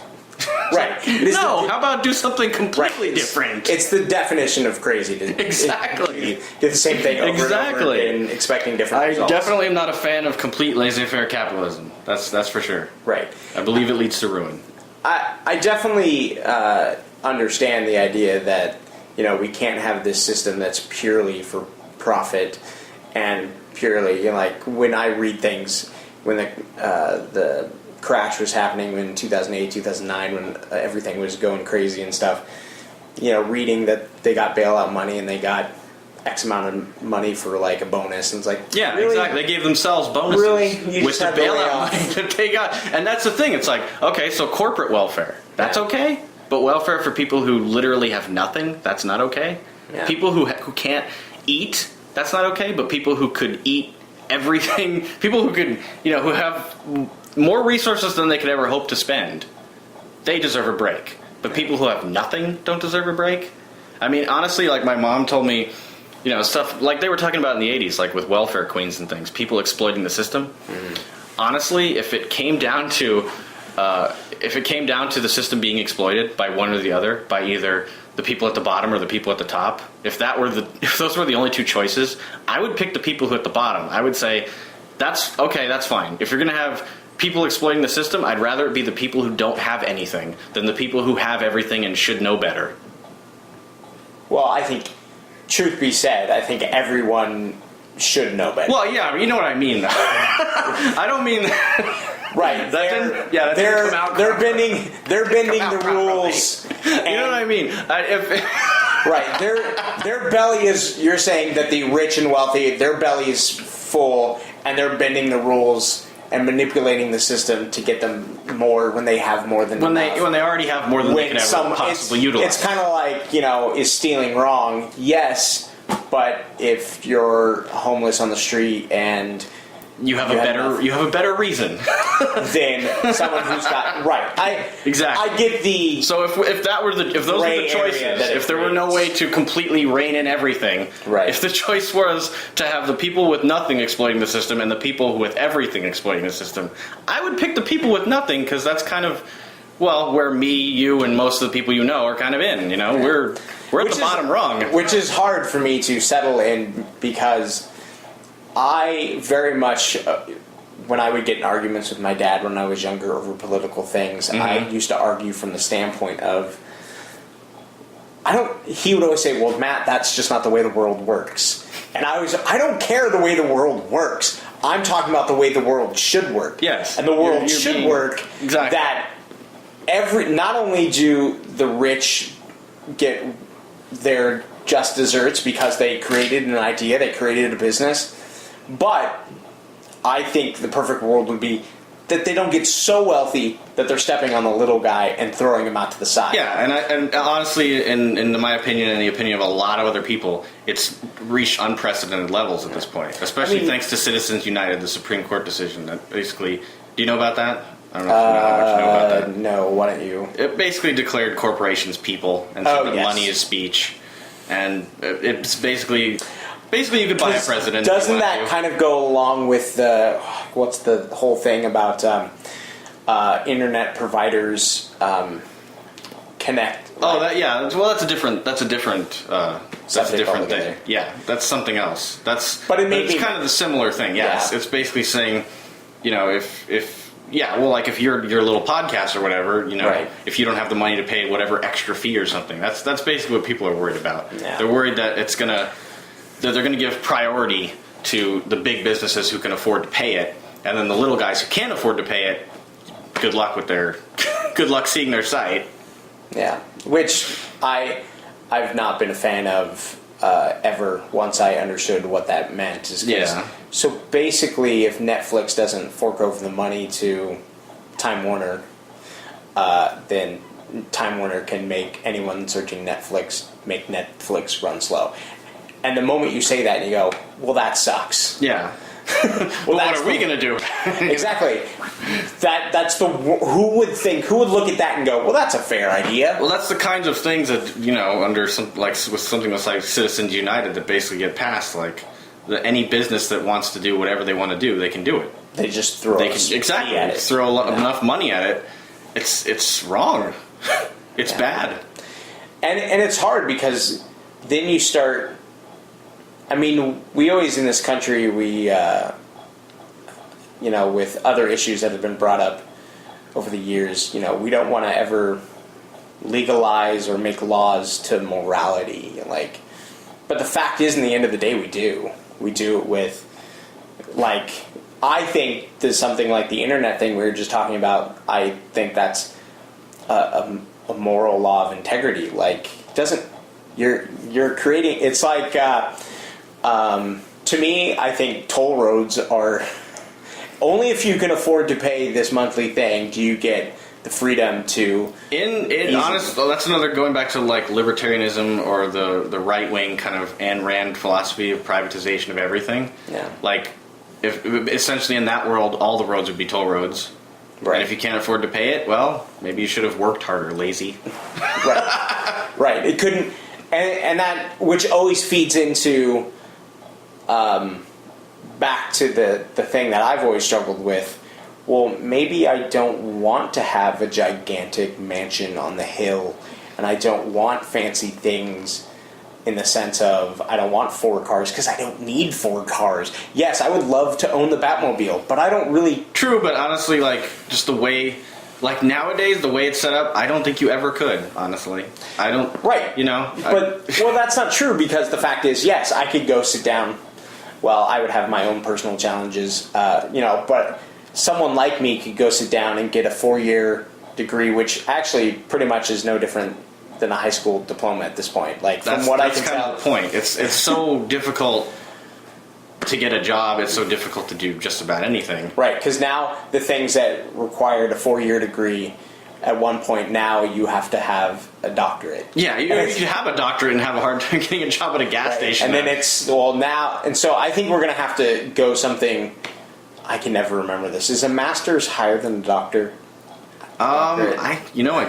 Right. No, how about do something completely different? It's the definition of crazy. Exactly. Do the same thing over and over again, expecting different results. I definitely am not a fan of complete laissez-faire capitalism. That's for sure. Right. I believe it leads to ruin. I definitely understand the idea that, we can't have this system that's purely for profit and purely, like, when I read things, when the crash was happening in 2008, 2009, when everything was going crazy and stuff, reading that they got bailout money and they got X amount of money for, like, a bonus, and it's like, yeah, really? Exactly. They gave themselves bonuses with the bailout money that they got. And that's the thing. It's like, okay, so corporate welfare, that's okay, but welfare for people who literally have nothing, that's not okay. Yeah. People who can't eat, that's not okay, but people who could eat everything, people who could, who have more resources than they could ever hope to spend, they deserve a break. But people who have nothing don't deserve a break. I mean, honestly, like, my mom told me, stuff like they were talking about in the 80s, like with welfare queens and things, people exploiting the system. Mm-hmm. Honestly, if it came down to the system being exploited by one or the other, by either the people at the bottom or the people at the top, if those were the only two choices, I would pick the people who at the bottom. I would say, That's okay. That's fine. If you're going to have people exploiting the system, I'd rather it be the people who don't have anything than the people who have everything and should know better. Well, I think, truth be said, I think everyone should know better. Well, yeah, you know what I mean, though. I don't mean... Right. They're bending the rules. You know what I mean? Right. Their belly is, you're saying that the rich and wealthy, their belly is full, and they're bending the rules and manipulating the system to get them more when they have more than enough. When they already have more than they can ever possibly utilize. It's kind of like, is stealing wrong? Yes, but if you're homeless on the street and you have a better reason than someone who's got exactly. I get the so if those were the choices, if there were no way to completely rein in everything, right. If the choice was to have the people with nothing exploiting the system and the people with everything exploiting the system, I would pick the people with nothing because that's kind of where me, you, and most of the people you know are kind of in. We're at the bottom rung, which is hard for me to settle in because I very much, when I would get in arguments with my dad when I was younger over political things, I used to argue from the standpoint of, he would always say, well, Matt, that's just not the way the world works. And I don't care the way the world works. I'm talking about the way the world should work. Yes. And the world should work exactly. that not only do the rich get their just desserts because they created an idea, they created a business, but I think the perfect world would be that they don't get so wealthy that they're stepping on the little guy and throwing him out to the side. Yeah, and honestly, in my opinion and the opinion of a lot of other people, it's reached unprecedented levels at this point, especially thanks to Citizens United, the Supreme Court decision that basically... Do you know about that? I don't know if you know how much you know about that. No, why don't you? It basically declared corporations people and said that money is speech. And it's basically you could buy a president. Doesn't that kind of go along with what's the whole thing about internet providers connect? Oh, that's a different thing. Yeah, that's something else. But it's kind of the similar thing. Yes, it's basically saying, if your little podcast or whatever, right. If you don't have the money to pay whatever extra fee or something, that's basically what people are worried about. Yeah. They're worried that they're going to give priority to the big businesses who can afford to pay it, and then the little guys who can't afford to pay it, good luck seeing their site. Yeah, which I've not been a fan of ever once I understood what that meant. So basically, if Netflix doesn't fork over the money to Time Warner, then Time Warner can make anyone searching Netflix make Netflix run slow. And the moment you say that, you go, well, that sucks. Yeah. Well, what are we going to do? Exactly. Who would look at that and go, well, that's a fair idea. Well, that's the kinds of things that, under with something that's like Citizens United that basically get passed. Like, any business that wants to do whatever they want to do, they can do it. They just throw enough money at it. It's wrong. It's bad. And it's hard because then you start... I mean, we always in this country, with other issues that have been brought up over the years, we don't want to ever legalize or make laws to morality. But the fact is, in the end of the day, we do. We do it with, I think there's something like the internet thing we were just talking about. I think that's a moral law of integrity. You're creating. It's like. To me, I think toll roads are only if you can afford to pay this monthly thing do you get the freedom to. That's another going back to libertarianism or the right wing kind of Ayn Rand philosophy of privatization of everything. Yeah. If essentially in that world all the roads would be toll roads. Right. And if you can't afford to pay it, well, maybe you should have worked harder, lazy. Right. Right. It couldn't, and that which always feeds into. Back to the thing that I've always struggled with. Well, maybe I don't want to have a gigantic mansion on the hill, and I don't want fancy things in the sense of I don't want 4 cars because I don't need 4 cars. Yes, I would love to own the Batmobile, but I don't really... True, but honestly, like, just the way... Like, nowadays, the way it's set up, I don't think you ever could, honestly. I don't... Right. You know? But, well, that's not true, because the fact is, yes, I could go sit down. Well, I would have my own personal challenges, but someone like me could go sit down and get a 4-year degree, which actually pretty much is no different than a high school diploma at this point. Like, from what I can tell... That's kind of the point. It's so difficult to get a job. It's so difficult to do just about anything. Right, because now the things that required a 4-year degree, at one point now you have to have a doctorate. Yeah, you have a doctorate and have a hard time getting a job at a gas station. And then it's, well, now... And so I think we're going to have to go something... I can never remember this. Is a master's higher than a doctor? I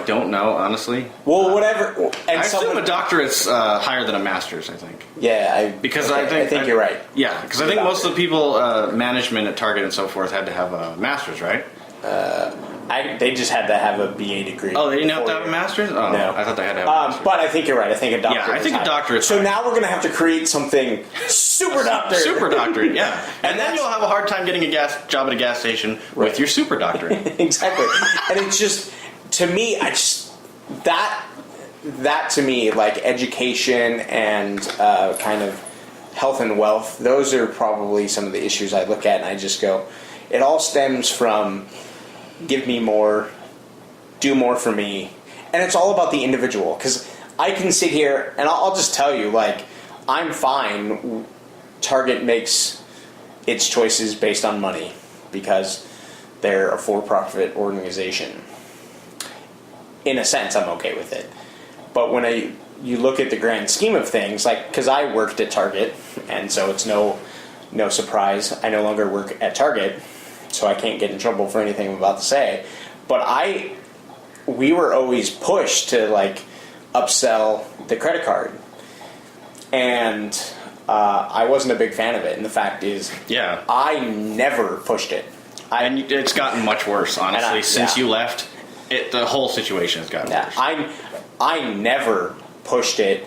don't know, honestly. Well, whatever. And I assume a doctorate's higher than a master's, I think. Yeah, I think you're right. Yeah, because I think most of the people, management at Target and so forth, had to have a master's, right? They just had to have a BA degree. Oh, they didn't have to have a master's? Oh, no. I thought they had to have a master's. But I think you're right. I think a doctorate. Yeah, I think a doctorate. So now we're going to have to create something super doctorate. Super doctorate, yeah. And then you'll have a hard time getting a job at a gas station with your super doctorate. Exactly. And it's just, to me, that to me, like education and kind of health and wealth, those are probably some of the issues I look at and I just go, it all stems from give me more, do more for me. And it's all about the individual. Because I can sit here, and I'll just tell you, like, I'm fine. Target makes its choices based on money. Because they're a for-profit organization. In a sense, I'm okay with it. But when you look at the grand scheme of things, like, because I worked at Target, and so it's no surprise. I no longer work at Target, so I can't get in trouble for anything I'm about to say. But we were always pushed to, like, upsell the credit card. And I wasn't a big fan of it. And the fact is, yeah, I never pushed it. And it's gotten much worse, honestly. Since you left, the whole situation has gotten worse. I never pushed it.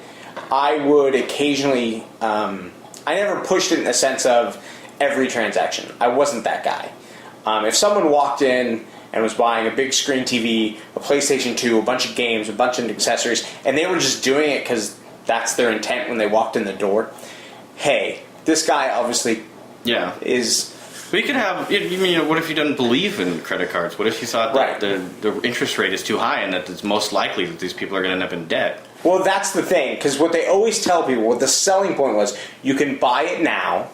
I would occasionally... I never pushed it in the sense of every transaction. I wasn't that guy. If someone walked in and was buying a big screen TV, a PlayStation 2, a bunch of games, a bunch of accessories, and they were just doing it because that's their intent when they walked in the door, hey, this guy obviously is... We could have... what if you didn't believe in credit cards? What if you thought that the interest rate is too high and that it's most likely that these people are going to end up in debt? Well, that's the thing, because what they always tell people, what the selling point was, you can buy it now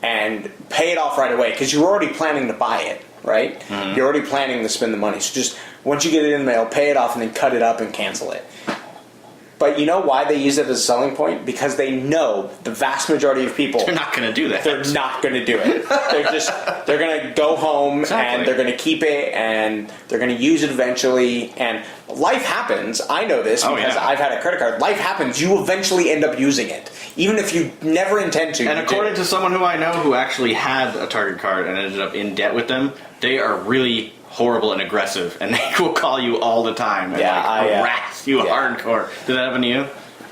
and pay it off right away, because you're already planning to buy it, right? Mm-hmm. You're already planning to spend the money. So just, once you get it in the mail, pay it off and then cut it up and cancel it. But you know why they use it as a selling point? Because they know the vast majority of people... They're not going to do that. They're not going to do it. They're going to go home and they're going to keep it and they're going to use it eventually. And life happens. I know this because I've had a credit card. Life happens. You eventually end up using it. Even if you never intend to. And according to someone who I know who actually had a Target card and ended up in debt with them, they are really... horrible and aggressive, and they will call you all the time and harass you hardcore. Did that happen to you?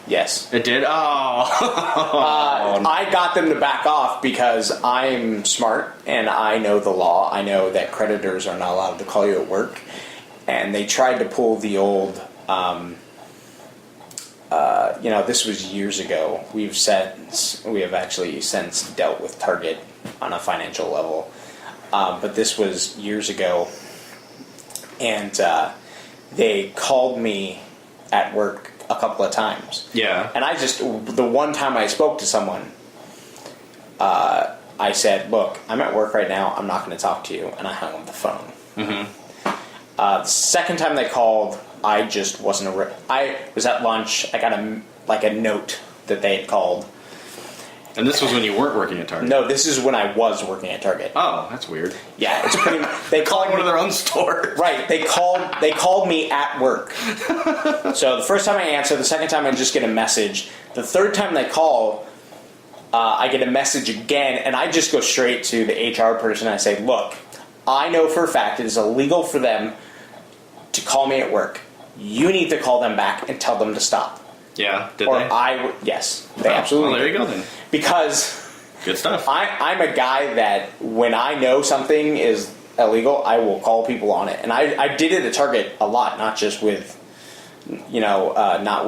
Yes. It did? Oh. I got them to back off because I'm smart and I know the law. I know that creditors are not allowed to call you at work. And they tried to pull the old, this was years ago. We have actually since dealt with Target on a financial level. But this was years ago. And they called me at work a couple of times. Yeah. And the one time I spoke to someone, I said, look, I'm at work right now. I'm not going to talk to you. And I hung up the phone. Mm-hmm. The second time they called, I just wasn't I was at lunch. I got a note that they had called. And this was when you weren't working at Target? No, this is when I was working at Target. Oh, that's weird. Yeah, it's pretty... They calling one of their own stores. Right, they called me at work. So the first time I answer, the second time I just get a message. The third time they call, I get a message again, and I just go straight to the HR person and I say, look, I know for a fact it is illegal for them to call me at work. You need to call them back and tell them to stop. Yeah, did Or they? yes, they absolutely. Well, there you did. go then. Because Good stuff. I'm a guy that when I know something is illegal, I will call people on it, and I did it at Target a lot, not just with, not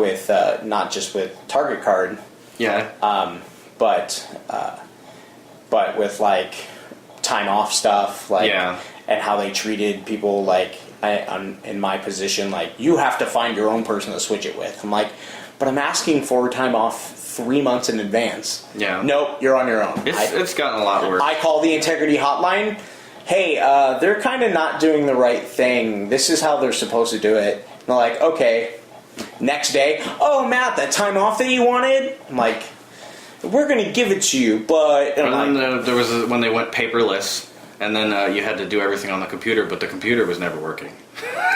just with Target Card, Yeah. but with like time off stuff, like, Yeah. and how they treated people like in my position, like you have to find your own person to switch it with. I'm like, but I'm asking for time off 3 months in advance. Yeah. Nope, you're on your own. It's gotten a lot worse. I call the integrity hotline. Hey, they're kind of not doing the right thing. This is how they're supposed to do it. And they're like, okay. Next day, oh, Matt, that time off that you wanted? I'm like, we're going to give it to you, but... And then there was when they went paperless, and then you had to do everything on the computer, but the computer was never working.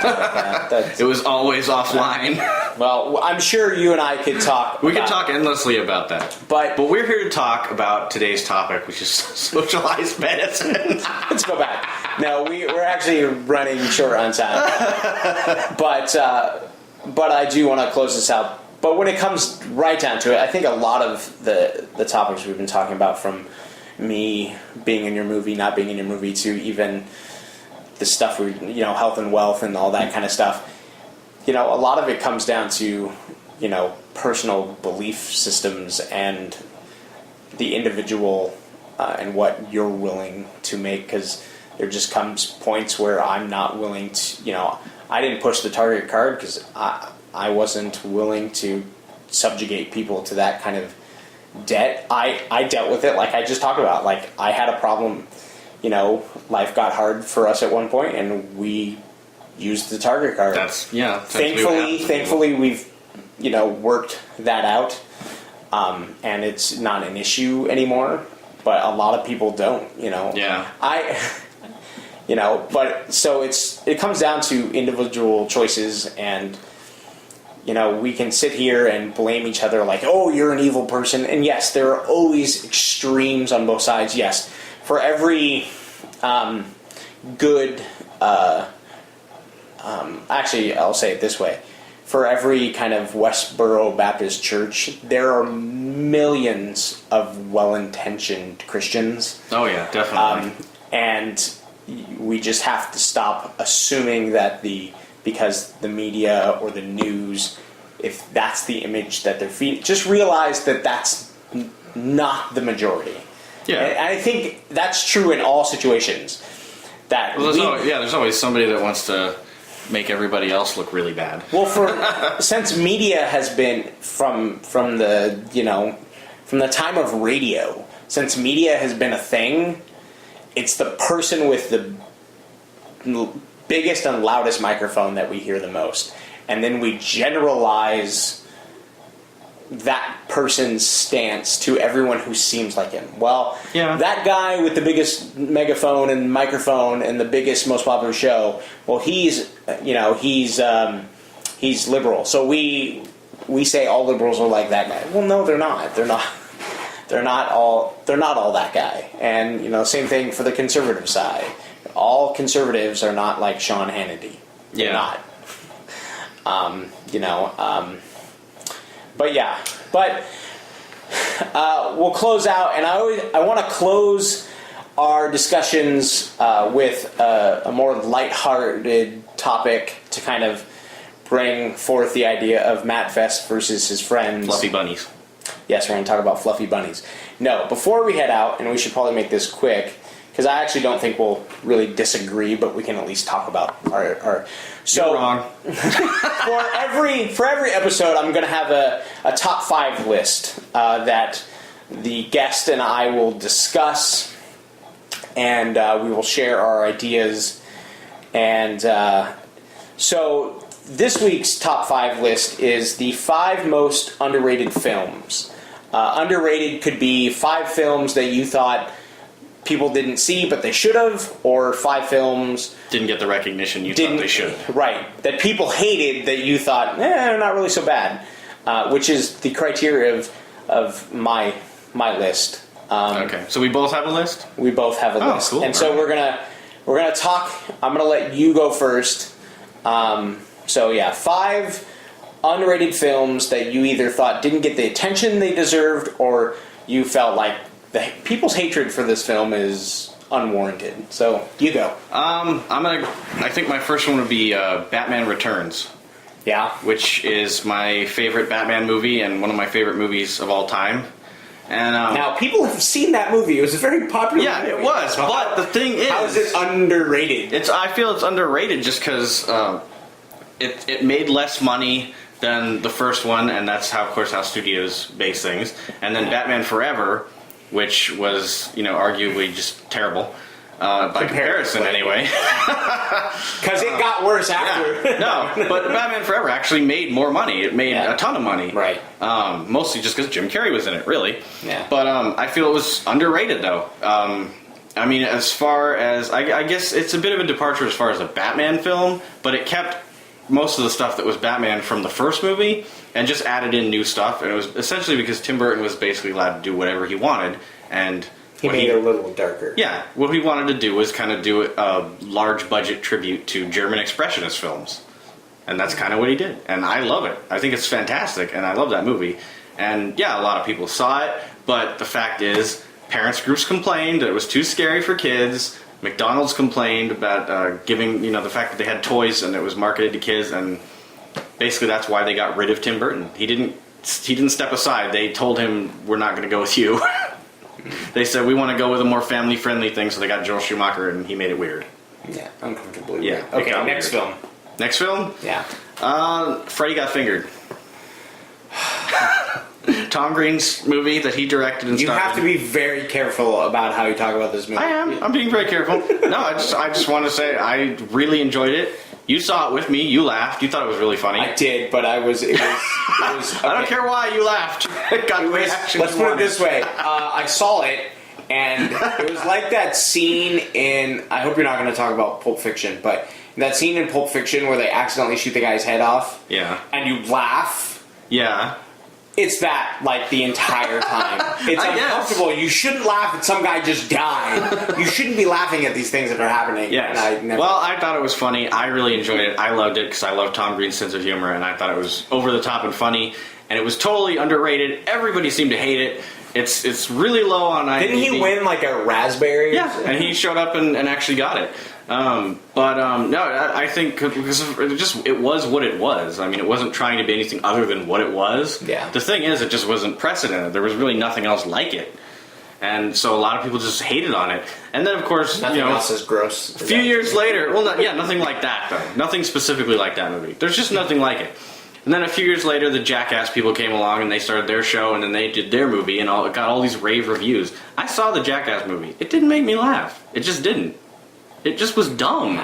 It was always offline. Well, I'm sure you and I could talk. We could talk endlessly about that. But we're here to talk about today's topic, which is socialized medicine. Let's go back. No, we're actually running short on time. But I do want to close this out. But when it comes right down to it, I think a lot of the topics we've been talking about, from me being in your movie, not being in your movie, to even the stuff health and wealth and all that kind of stuff, a lot of it comes down to, personal belief systems and the individual and what you're willing to make, because there just comes points where I'm not willing to, I didn't push the Target Card because I wasn't willing to subjugate people to that kind of debt. I dealt with it like I just talked about. Like, I had a problem, life got hard for us at one point, and we used the Target Card. Thankfully we've, worked that out, and it's not an issue anymore, but a lot of people don't, Yeah. But so it comes down to individual choices, and we can sit here and blame each other like, oh, you're an evil person. And yes, there are always extremes on both sides. Yes, for every good, actually, I'll say it this way. For every kind of Westboro Baptist church, there are millions of well-intentioned Christians. Oh, yeah, definitely. And we just have to stop assuming that because the media or the news, if that's the image that they're feeding, just realize that that's not the majority. Yeah. And I think that's true in all situations. There's always somebody that wants to make everybody else look really bad. Well, since media has been from the time of radio, since media has been a thing, it's the person with the biggest and loudest microphone that we hear the most. And then we generalize that person's stance to everyone who seems like him. Well, yeah. That guy with the biggest megaphone and microphone and the biggest, most popular show, well, he's liberal. So we say all liberals are like that guy. Well, no, they're not. They're not all that guy. And, same thing for the conservative side. All conservatives are not like Sean Hannity. They're not. But we'll close out, and I want to close our discussions with a more lighthearted topic to kind of bring forth the idea of Matt Fest versus his friends. Fluffy bunnies. Yes, we're going to talk about fluffy bunnies. No, before we head out, and we should probably make this quick, because I actually don't think we'll really disagree, but we can at least talk about our so You're wrong. for every episode, I'm going to have a top 5 list that the guest and I will discuss, and we will share our ideas. And so this week's top 5 list is the 5 most underrated films. Underrated could be 5 films that you thought people didn't see, but they should have, or 5 films didn't get the recognition you thought they should. Right, that people hated that you thought, they're not really so bad, which is the criteria of my list. Okay, so we both have a list. We both have a list, cool. And so we're gonna talk. I'm gonna let you go first. 5 underrated films that you either thought didn't get the attention they deserved, or you felt like people's hatred for this film is unwarranted. So, you go. I think my first one would be Batman Returns. Yeah. Which is my favorite Batman movie and one of my favorite movies of all time. And now, people have seen that movie. It was a very popular movie. Yeah, it was. But the thing is... How is it underrated? I feel it's underrated just because it made less money than the first one, and that's how, of course, how studios base things. And then Batman Forever, which was, arguably just terrible. By comparison, anyway. Because it got worse after. Yeah. No, but Batman Forever actually made more money. It made a ton of money. Right. Mostly just because Jim Carrey was in it, really. Yeah. But I feel it was underrated, though. I mean, as far as... I guess it's a bit of a departure as far as a Batman film, but it kept most of the stuff that was Batman from the first movie and just added in new stuff. And it was essentially because Tim Burton was basically allowed to do whatever he wanted, and... He made it a little darker. Yeah, what he wanted to do was kind of do a large budget tribute to German Expressionist films. And that's kind of what he did. And I love it. I think it's fantastic, and I love that movie. And yeah, a lot of people saw it, but the fact is, parents groups complained that it was too scary for kids. McDonald's complained about giving, the fact that they had toys and it was marketed to kids, and basically that's why they got rid of Tim Burton. He didn't step aside. They told him, we're not going to go with you. They said, we want to go with a more family-friendly thing, so they got Joel Schumacher, and he made it weird. Yeah, uncomfortably weird. Okay, next film. Next film? Yeah. Freddy Got Fingered. Tom Green's movie that he directed and starred. You have to be very careful about how you talk about this movie. I am. I'm being very careful. No, I just want to say I really enjoyed it. You saw it with me. You laughed. You thought it was really funny. I did, but it was okay. I don't care why you laughed. It got the reaction. Let's put it this way. I saw it, and it was like that scene in... I hope you're not going to talk about Pulp Fiction, but that scene in Pulp Fiction where they accidentally shoot the guy's head off. Yeah. And you laugh. Yeah. It's that, like, the entire time. It's uncomfortable. You shouldn't laugh that some guy just died. You shouldn't be laughing at these things that are happening. Yes. Well, I thought it was funny. I really enjoyed it. I loved it because I love Tom Green's sense of humor, and I thought it was over the top and funny, and it was totally underrated. Everybody seemed to hate it. It's really low on IMDb. Didn't he win, like, a raspberry? Yeah, and he showed up and actually got it. No, I think because it was what it was. I mean, it wasn't trying to be anything other than what it was. Yeah. The thing is, it just wasn't precedented. There was really nothing else like it, and so a lot of people just hated on it. And then, of course, nothing else is gross. A few years later, nothing like that though. Nothing specifically like that movie. There's just nothing like it. And then a few years later, the Jackass people came along and they started their show, and then they did their movie, and it got all these rave reviews. I saw the Jackass movie. It didn't make me laugh. It just didn't. It just was dumb.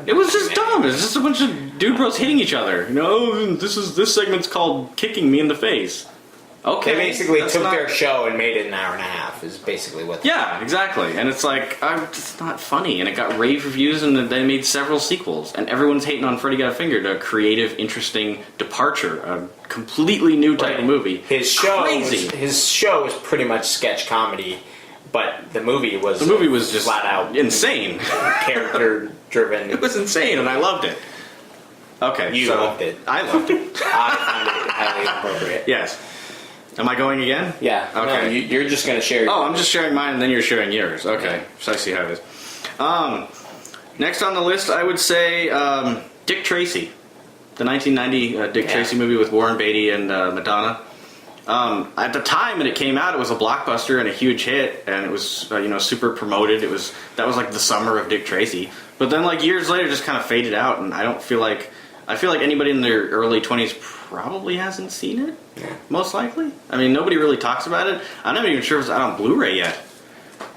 It was just dumb. It was just a bunch of dude bros hitting each other. This segment's called Kicking Me in the Face. Okay. They basically took their show and made it an hour and a half, is basically what they did. Yeah, exactly. And it's like, it's not funny. And it got rave reviews, and they made several sequels. And everyone's hating on Freddy Got Fingered, a creative, interesting departure, a completely new type of movie. His show was pretty much sketch comedy. But the movie was just flat out insane, character driven. It was insane, and I loved it. Okay, you loved it. I loved it. I found it highly appropriate. Yes. Am I going again? Yeah. Okay. No, you're just going to share. I'm just sharing mine, and then you're sharing yours. Okay. So I see how it is. Next on the list, I would say Dick Tracy, the 1990 Dick Tracy movie with Warren Beatty and Madonna. At the time that it came out, it was a blockbuster and a huge hit, and it was super promoted. That was like the summer of Dick Tracy. But then like years later, it just kind of faded out, and I feel like anybody in their early 20s probably hasn't seen it. Yeah. Most likely. I mean, nobody really talks about it. I'm not even sure if it's out on Blu-ray yet,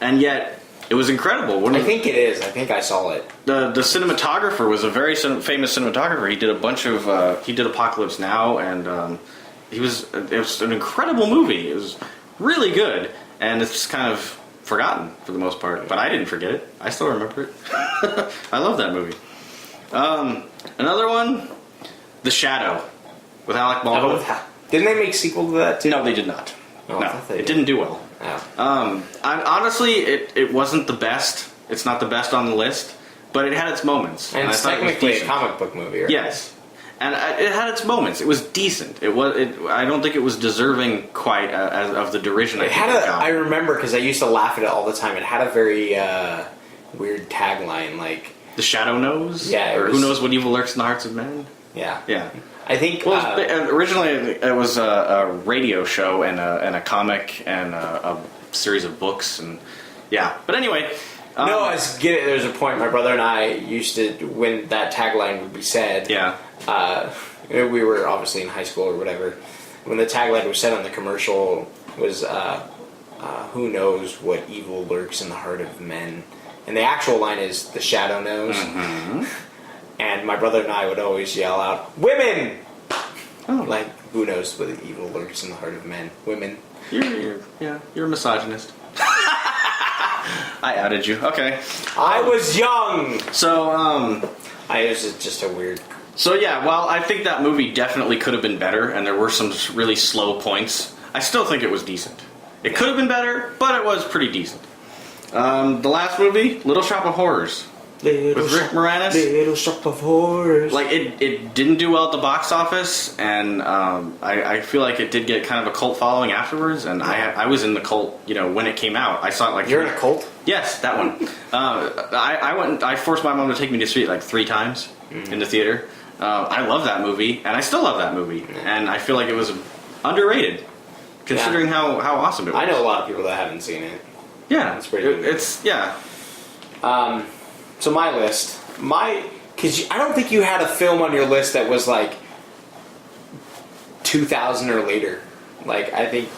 and yet it was incredible. I think it is. I think I saw it. The cinematographer was a very famous cinematographer. He did a bunch of he did Apocalypse Now and. It was an incredible movie. It was really good, and it's kind of forgotten for the most part. But I didn't forget it. I still remember it. I love that movie. Another one, The Shadow, with Alec Baldwin. Didn't they make a sequel to that too? No, they did not. It didn't do well. Oh. Honestly, it wasn't the best. It's not the best on the list, but it had its moments. And it's technically a comic book movie, right? Yes. And it had its moments. It was decent. I don't think it was deserving quite of the derision. I remember because I used to laugh at it all the time. It had a very weird tagline, like the shadow knows. Yeah, or who knows what evil lurks in the hearts of men. Yeah, yeah. I think originally it was a radio show and a comic and a series of books and yeah. But anyway. No, there's a point my brother and I used to, when that tagline would be said, yeah. We were obviously in high school or whatever, when the tagline was said on the commercial was, who knows what evil lurks in the heart of men, and the actual line is, the shadow knows, and my brother and I would always yell out, women! Oh. Like, who knows what evil lurks in the heart of men? Women. You're a misogynist. I outed you. Okay. I was young. So, it was just a weird. So yeah, well, I think that movie definitely could have been better, and there were some really slow points. I still think it was decent. It could have been better, but it was pretty decent. The last movie, Little Shop of Horrors. With Rick Moranis. Little Shop of Horrors. Like, it didn't do well at the box office, and I feel like it did get kind of a cult following afterwards, and I was in the cult, when it came out. I saw it like... You're in a cult? Yes, that one. I forced my mom to take me to see it like 3 times in the theater. I love that movie, and I still love that movie, and I feel like it was underrated, considering how awesome it was. I know a lot of people that haven't seen it. Yeah. It's pretty good. So my list, because I don't think you had a film on your list that was like 2000 or later. Like, I think...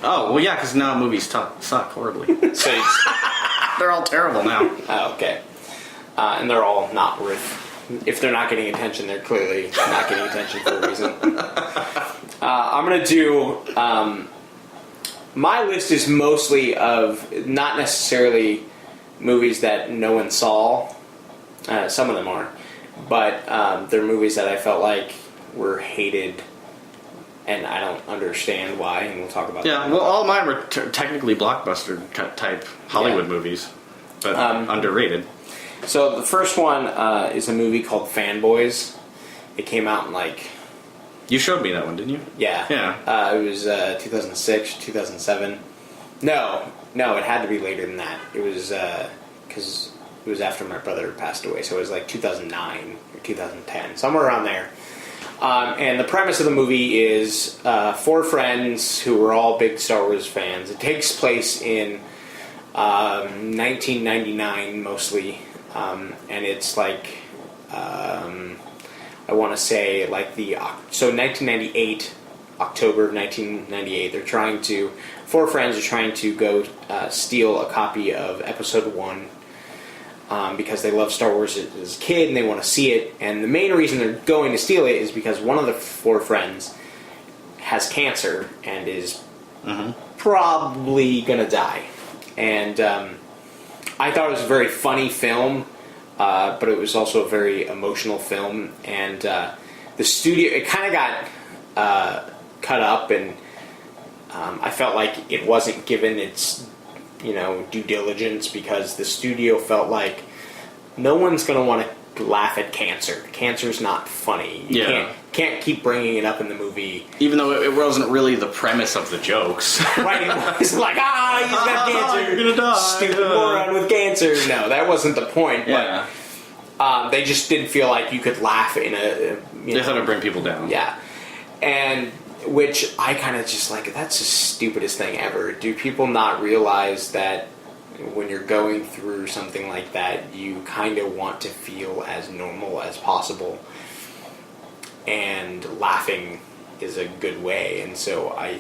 Oh, well, yeah, because now movies suck horribly. So they're all terrible now. Oh, okay. And they're all not worth... If they're not getting attention, they're clearly not getting attention for a reason. I'm going to do... my list is mostly of not necessarily... movies that no one saw. Some of them are, but they're movies that I felt like were hated, and I don't understand why. And we'll talk about that. Yeah, well, all mine were technically blockbuster type Hollywood movies, but underrated. So the first one is a movie called Fanboys. It came out in like... You showed me that one, didn't you? Yeah. Yeah. It was 2006, 2007. No, it had to be later than that. It was, because it was after my brother passed away, so it was like 2009 or 2010, somewhere around there. And the premise of the movie is 4 friends who were all big Star Wars fans. It takes place in 1999 mostly, and it's like, I want to say like so 1998, October of 1998, they're trying to... 4 friends are trying to go steal a copy of Episode 1 because they love Star Wars as a kid and they want to see it. And the main reason they're going to steal it is because one of the 4 friends has cancer and is probably going to die. And I thought it was a very funny film, but it was also a very emotional film. And the studio, it kind of got cut up, and I felt like it wasn't given its, due diligence, because the studio felt like no one's going to want to laugh at cancer. Cancer's not funny. You can't keep bringing it up in the movie. Even though it wasn't really the premise of the jokes. Right, it was like, he's got cancer. You're going to die. Stupid moron with cancer. No, that wasn't the point. Yeah. But they just didn't feel like you could laugh in a... They thought it'd bring people down. Yeah. And... which I kind of just like, that's the stupidest thing ever. Do people not realize that when you're going through something like that, you kind of want to feel as normal as possible? And laughing is a good way. And so I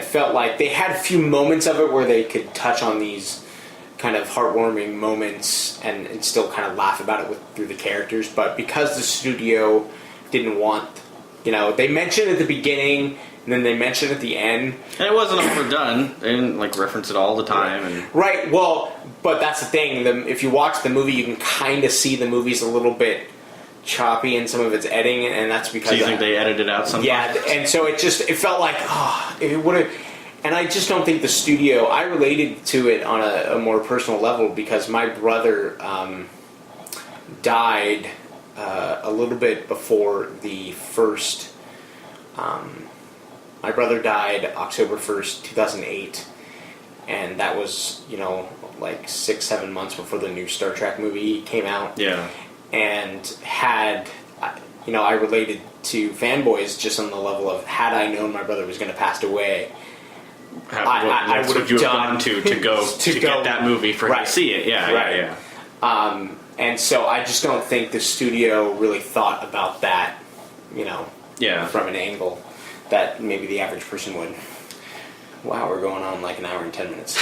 felt like they had a few moments of it where they could touch on these kind of heartwarming moments and still kind of laugh about it through the characters. But because the studio didn't want... they mentioned at the beginning, and then they mentioned at the end. And it wasn't overdone. They didn't, reference it all the time. And right, well, but that's the thing. If you watch the movie, you can kind of see the movie's a little bit choppy in some of its editing, and that's because... So you think they edited out some Yeah, and so it felt like, it would have... And I just don't think the studio... I related to it on a more personal level, because my brother died... a little bit before the first. My brother died October 1st, 2008, and that was, like 6-7 months before the new Star Trek movie came out. Yeah. And I related to fanboys just on the level of, had I known my brother was going to pass away, I would have gone to go to get that movie for him to see it. Yeah, right. Yeah. And so I just don't think the studio really thought about that, from an angle that maybe the average person would. Wow, we're going on like an hour and 10 minutes.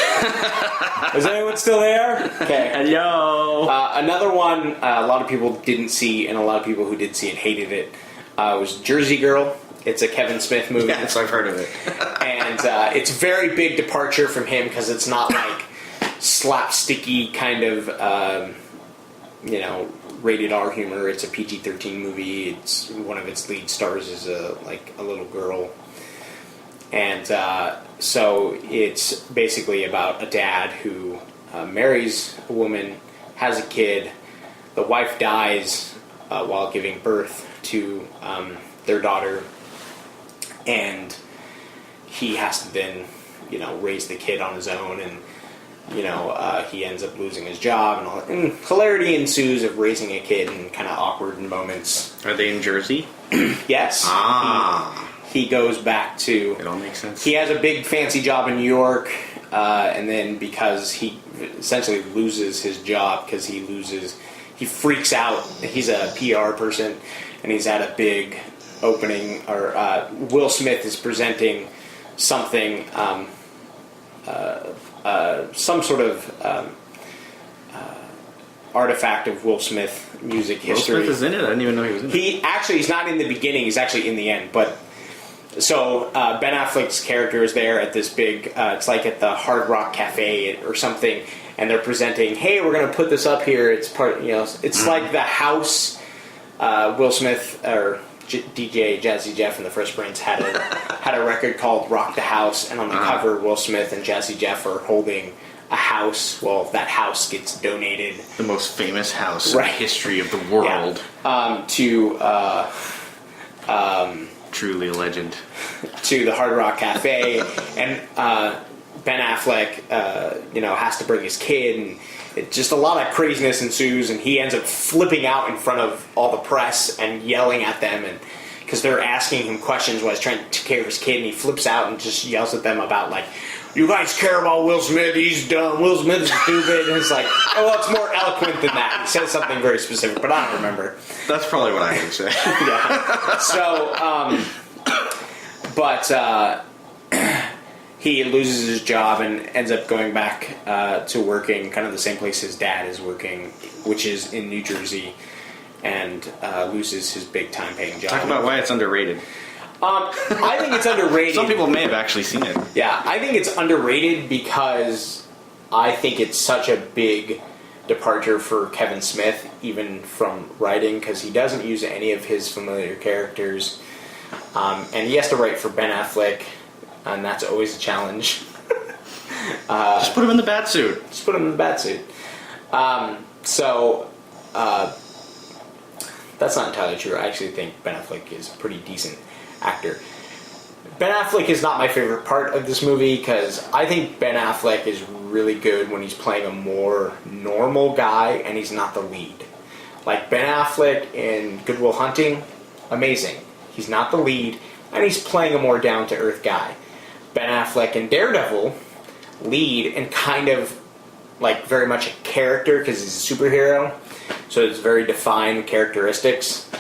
Is anyone still there? Okay. Hello. Another one a lot of people didn't see, and a lot of people who did see it hated it, was Jersey Girl. It's a Kevin Smith movie. Yes, I've heard of it. And it's a very big departure from him because it's not like slapsticky kind of, rated R humor. It's a PG-13 movie. It's one of its lead stars is a little girl. And so it's basically about a dad who marries a woman, has a kid. The wife dies while giving birth to their daughter, and he has to then, raise the kid on his own, and he ends up losing his job, and hilarity ensues of raising a kid in kind of awkward moments. Are they in Jersey? Yes. He goes back to... It all makes sense. He has a big fancy job in New York, and then because he essentially loses his job because he freaks out. He's a PR person, and he's at a big opening, or Will Smith is presenting something, some sort of artifact of Will Smith music history. Will Smith is in it? I didn't even know he was in it. He's not in the beginning. He's actually in the end, but... So Ben Affleck's character is there at this big, it's like at the Hard Rock Cafe or something, and they're presenting, hey, we're going to put this up here. It's part, it's like the house. Will Smith or DJ Jazzy Jeff and the Fresh Prince had a record called Rock the House, and on the cover, Will Smith and Jazzy Jeff are holding a house. Well, that house gets donated. The most famous house in the history of the world. Yeah. Truly a legend. To the Hard Rock Cafe, and Ben Affleck, has to bring his kid, and just a lot of craziness ensues, and he ends up flipping out in front of all the press and yelling at them, and because they're asking him questions while he's trying to take care of his kid, and he flips out and just yells at them about, like, you guys care about Will Smith, he's dumb, Will Smith is stupid, and it's like, oh, well, it's more eloquent than that. He says something very specific, but I don't remember. That's probably what I would say. Yeah. So, he loses his job and ends up going back to working kind of the same place his dad is working, which is in New Jersey, and loses his big-time paying job. Talk about why it's underrated. I think it's underrated. Some people may have actually seen it. Yeah, I think it's underrated because I think it's such a big departure for Kevin Smith, even from writing, because he doesn't use any of his familiar characters. And he has to write for Ben Affleck, and that's always a challenge. Just put him in the bat suit. That's not entirely true. I actually think Ben Affleck is a pretty decent actor. Ben Affleck is not my favorite part of this movie because I think Ben Affleck is really good when he's playing a more normal guy and he's not the lead. Like Ben Affleck in Good Will Hunting, amazing. He's not the lead and he's playing a more down-to-earth guy. Ben Affleck in Daredevil, lead and kind of like very much a character because he's a superhero, so it's very defined characteristics.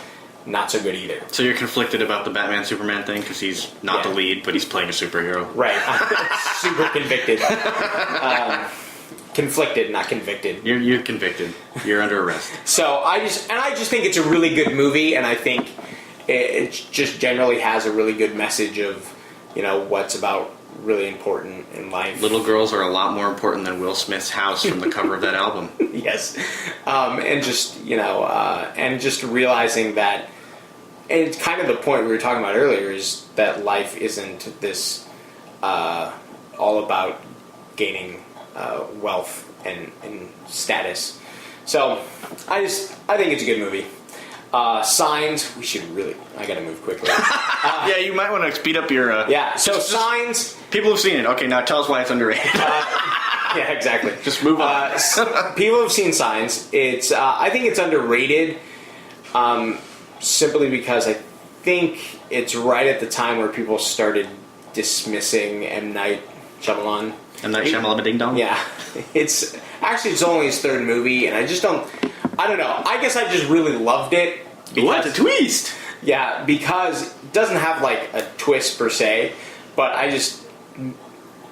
Not so good either. So you're conflicted about the Batman-Superman thing because he's not the lead, but he's playing a superhero. Right. Super convicted. Conflicted, not convicted. You're convicted. You're under arrest. So I just think it's a really good movie, and I think it just generally has a really good message of, what's about really important in life. Little girls are a lot more important than Will Smith's house from the cover of that album. Yes. And just realizing that, and it's kind of the point we were talking about earlier, is that life isn't this all about gaining wealth and status. So I think it's a good movie. Signs. I gotta move quickly. Yeah, you might want to speed up your... So Signs... People have seen it. Okay, now tell us why it's underrated. Yeah, exactly. Just move on. People have seen Signs. It's I think it's underrated, simply because I think it's right at the time where people started dismissing M. Night Shyamalan. M. Night Shyamalan Ding Dong? Yeah. It's only his third movie, and I don't know. I guess I just really loved it. What a twist! Yeah, because it doesn't have like a twist per se, but I just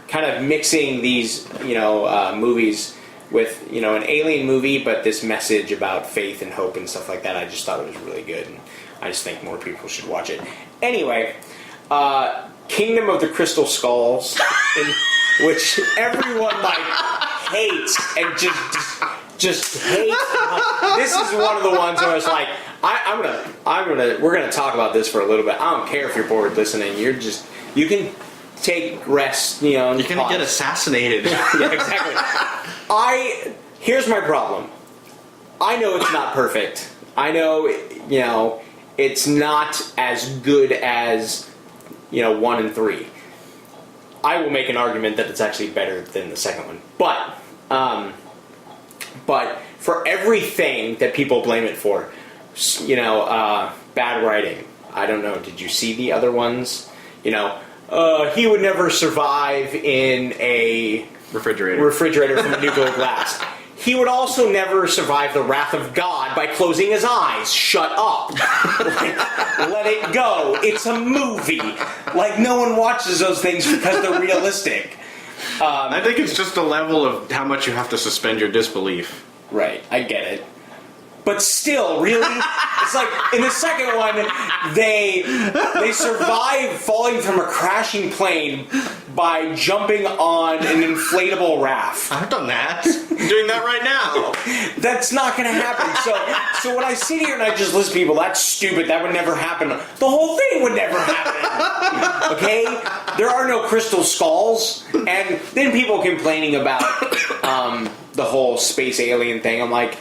kind of mixing these, movies with, an alien movie, but this message about faith and hope and stuff like that. I just thought it was really good, and I just think more people should watch it. Anyway, Kingdom of the Crystal Skulls, in which everyone hates and just hates. This is one of the ones where it's like, we're gonna talk about this for a little bit. I don't care if you're bored listening. You can take rest. You're gonna get assassinated. Yeah, exactly. Here's my problem. I know it's not perfect. I know, it's not as good as 1 and 3. I will make an argument that it's actually better than the second one. But for everything that people blame it for, bad writing. I don't know. Did you see the other ones? He would never survive in a refrigerator from a nuclear blast. He would also never survive the wrath of God by closing his eyes. Shut up. Let it go. It's a movie. No one watches those things because they're realistic. I think it's just a level of how much you have to suspend your disbelief. Right, I get it. But still, really? It's like, in the second one, they survive falling from a crashing plane by jumping on an inflatable raft. I've done that. I'm doing that right now. That's not going to happen. So when I sit here and I just list people, that's stupid, that would never happen. The whole thing would never happen. Okay? There are no crystal skulls. And then people complaining about the whole space alien thing. I'm like,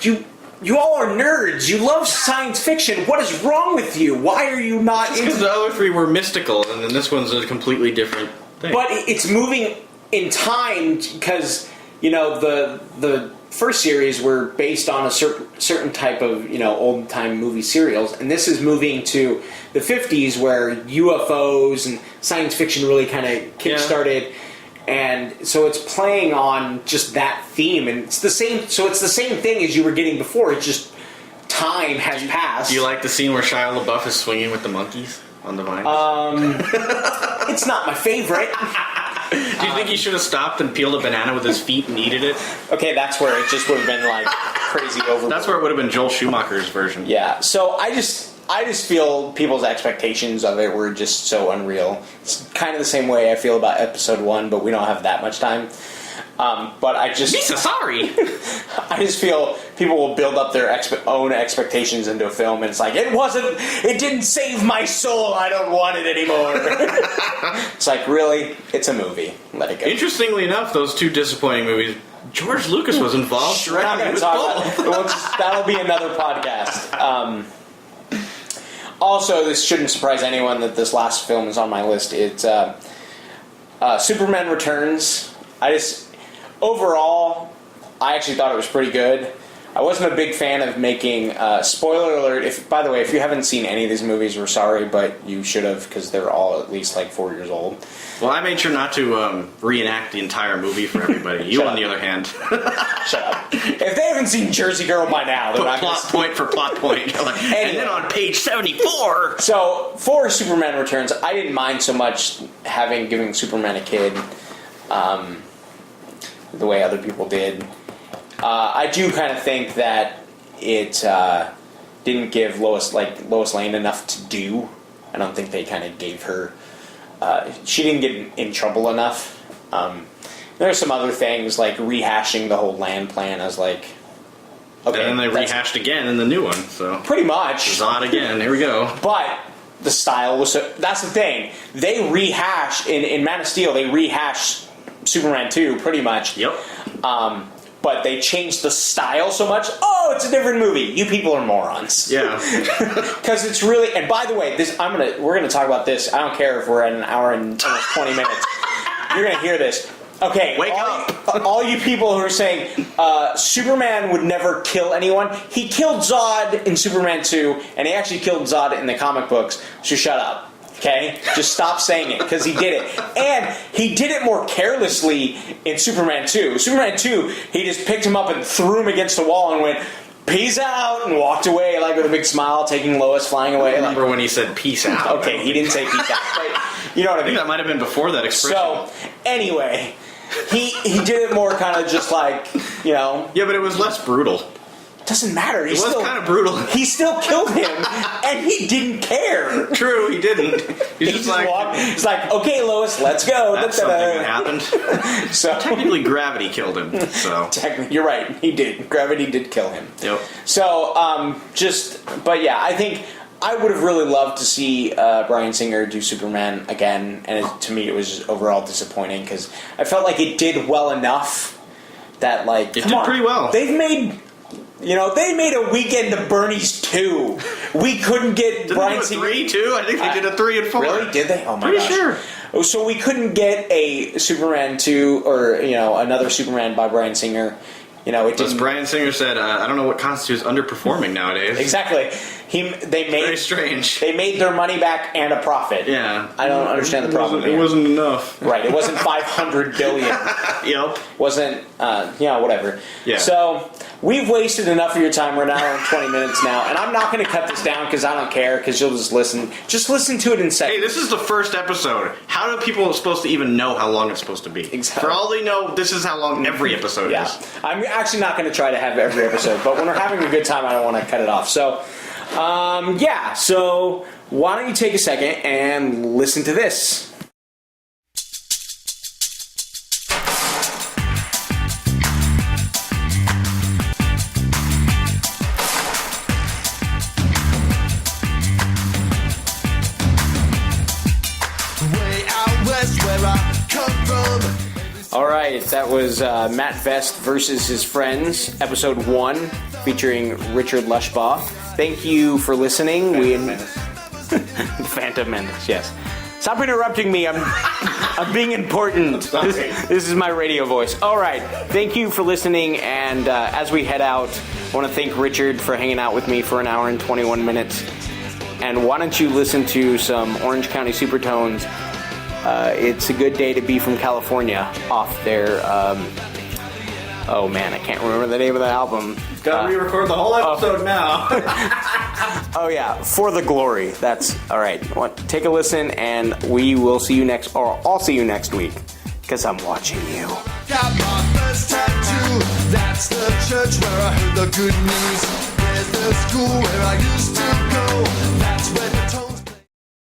you all are nerds. You love science fiction. What is wrong with you? Why are you not into... Because the other three were mystical, and then this one's a completely different thing. But it's moving in time, because, the first series were based on a certain type of, old-time movie serials, and this is moving to the 50s, where UFOs and science fiction really kind of kick-started. Yeah. And so it's playing on just that theme, and it's the same. So it's the same thing as you were getting before. It's just time has passed. Do you like the scene where Shia LaBeouf is swinging with the monkeys on the vines? It's not my favorite. Do you think he should have stopped and peeled a banana with his feet and eaten it? Okay, that's where it just would have been crazy over. That's where it would have been Joel Schumacher's version. Yeah. So I just feel people's expectations of it were just so unreal. It's kind of the same way I feel about episode 1, but we don't have that much time. But I just... Lisa, sorry! I just feel people will build up their own expectations into a film, and it's like, it didn't save my soul, I don't want it anymore. It's like, really? It's a movie. Let it go. Interestingly enough, those two disappointing movies, George Lucas was involved. We're not going to talk about it. That'll be another podcast. Also, this shouldn't surprise anyone that this last film is on my list. It's Superman Returns. Overall, I actually thought it was pretty good. I wasn't a big fan of making... spoiler alert, by the way, if you haven't seen any of these movies, we're sorry, but you should have, because they're all at least 4 years old. Well, I made sure not to reenact the entire movie for everybody. You, on the other hand. Shut up. If they haven't seen Jersey Girl by now, they're not plot point for plot point. And then on page 74... So, for Superman Returns, I didn't mind so much giving Superman a kid, the way other people did. I do kind of think that it didn't give Lois Lane enough to do. I don't think they kind of gave her... she didn't get in trouble enough. There are some other things, like rehashing the whole land plan. I was like... Okay, and then they rehashed again in the new one, so... Pretty much. Zod again, here we go. But the style was... That's the thing. They rehashed... In Man of Steel, they rehashed Superman 2, pretty much. Yep. But but they changed the style so much. Oh, it's a different movie. You people are morons. Yeah. Because it's really. And by the way, we're gonna talk about this. I don't care if we're at an hour and almost 20 minutes. You're gonna hear this. Okay, Wake up! All you people who are saying Superman would never kill anyone, he killed Zod in Superman 2, and he actually killed Zod in the comic books, so shut up, okay? Just stop saying it, because he did it. And he did it more carelessly in Superman 2. Superman 2, he just picked him up and threw him against the wall and went, peace out, and walked away like with a big smile, taking Lois, flying away. I remember when he said peace out. Okay, he didn't say peace out, but you know what I I mean. think that might have been before that expression. So, anyway, he did it more kind of just like, you know. Yeah, but it was less brutal. Doesn't matter. It was kind of brutal. He still killed him, and he didn't care. True, he didn't. He's just like, walked. He's like, okay, Lois, let's go. that's something that happened. So Technically, gravity killed him. So technically, you're right. He did. Gravity did kill him. Yep. So, but yeah, I think I would have really loved to see Bryan Singer do Superman again, and to me, it was just overall disappointing because I felt like it did well enough that like it did pretty well. They've made. You know, they made a Weekend of Bernie's 2. We couldn't get Bryan Singer. 3 too? I think they did a 3 and 4. Really? Did they? Oh my Pretty gosh. sure. So we couldn't get a Superman 2 or, another Superman by Bryan Singer. You know, it As didn't. Bryan Singer said, I don't know what constitutes underperforming nowadays. Exactly. Very strange. They made their money back and a profit. Yeah. I don't understand the problem. It wasn't enough. Right. It wasn't 500 billion. Yep. Wasn't, whatever. Yeah. So, we've wasted enough of your time. We're now on 20 minutes now. And I'm not going to cut this down because I don't care because you'll just listen. Just listen to it in seconds. Hey, this is the first episode. How do people supposed to even know how long it's supposed to be? Exactly. For all they know, this is how long every episode is. I'm actually not going to try to have every episode, but when we're having a good time, I don't want to cut it off. So, so why don't you take a second and listen to this? Way out west where I come from. All right, that was Matt Vest versus his friends, episode 1, featuring Richard Lushbaugh. Thank you for listening. Phantom Menace, yes. Stop interrupting me. I'm being important. This is my radio voice. All right, thank you for listening. And as we head out, I want to thank Richard for hanging out with me for an hour and 21 minutes. And why don't you listen to some Orange County Supertones? It's a good day to be from California off their, oh man, I can't remember the name of the album. Gotta re-record the whole episode now. Oh yeah, For the Glory. That's, alright. Take a listen and we will see you I'll see you next week. Because I'm watching you. Got my first tattoo. That's the church where I heard the good news. There's the school where I used to go. That's where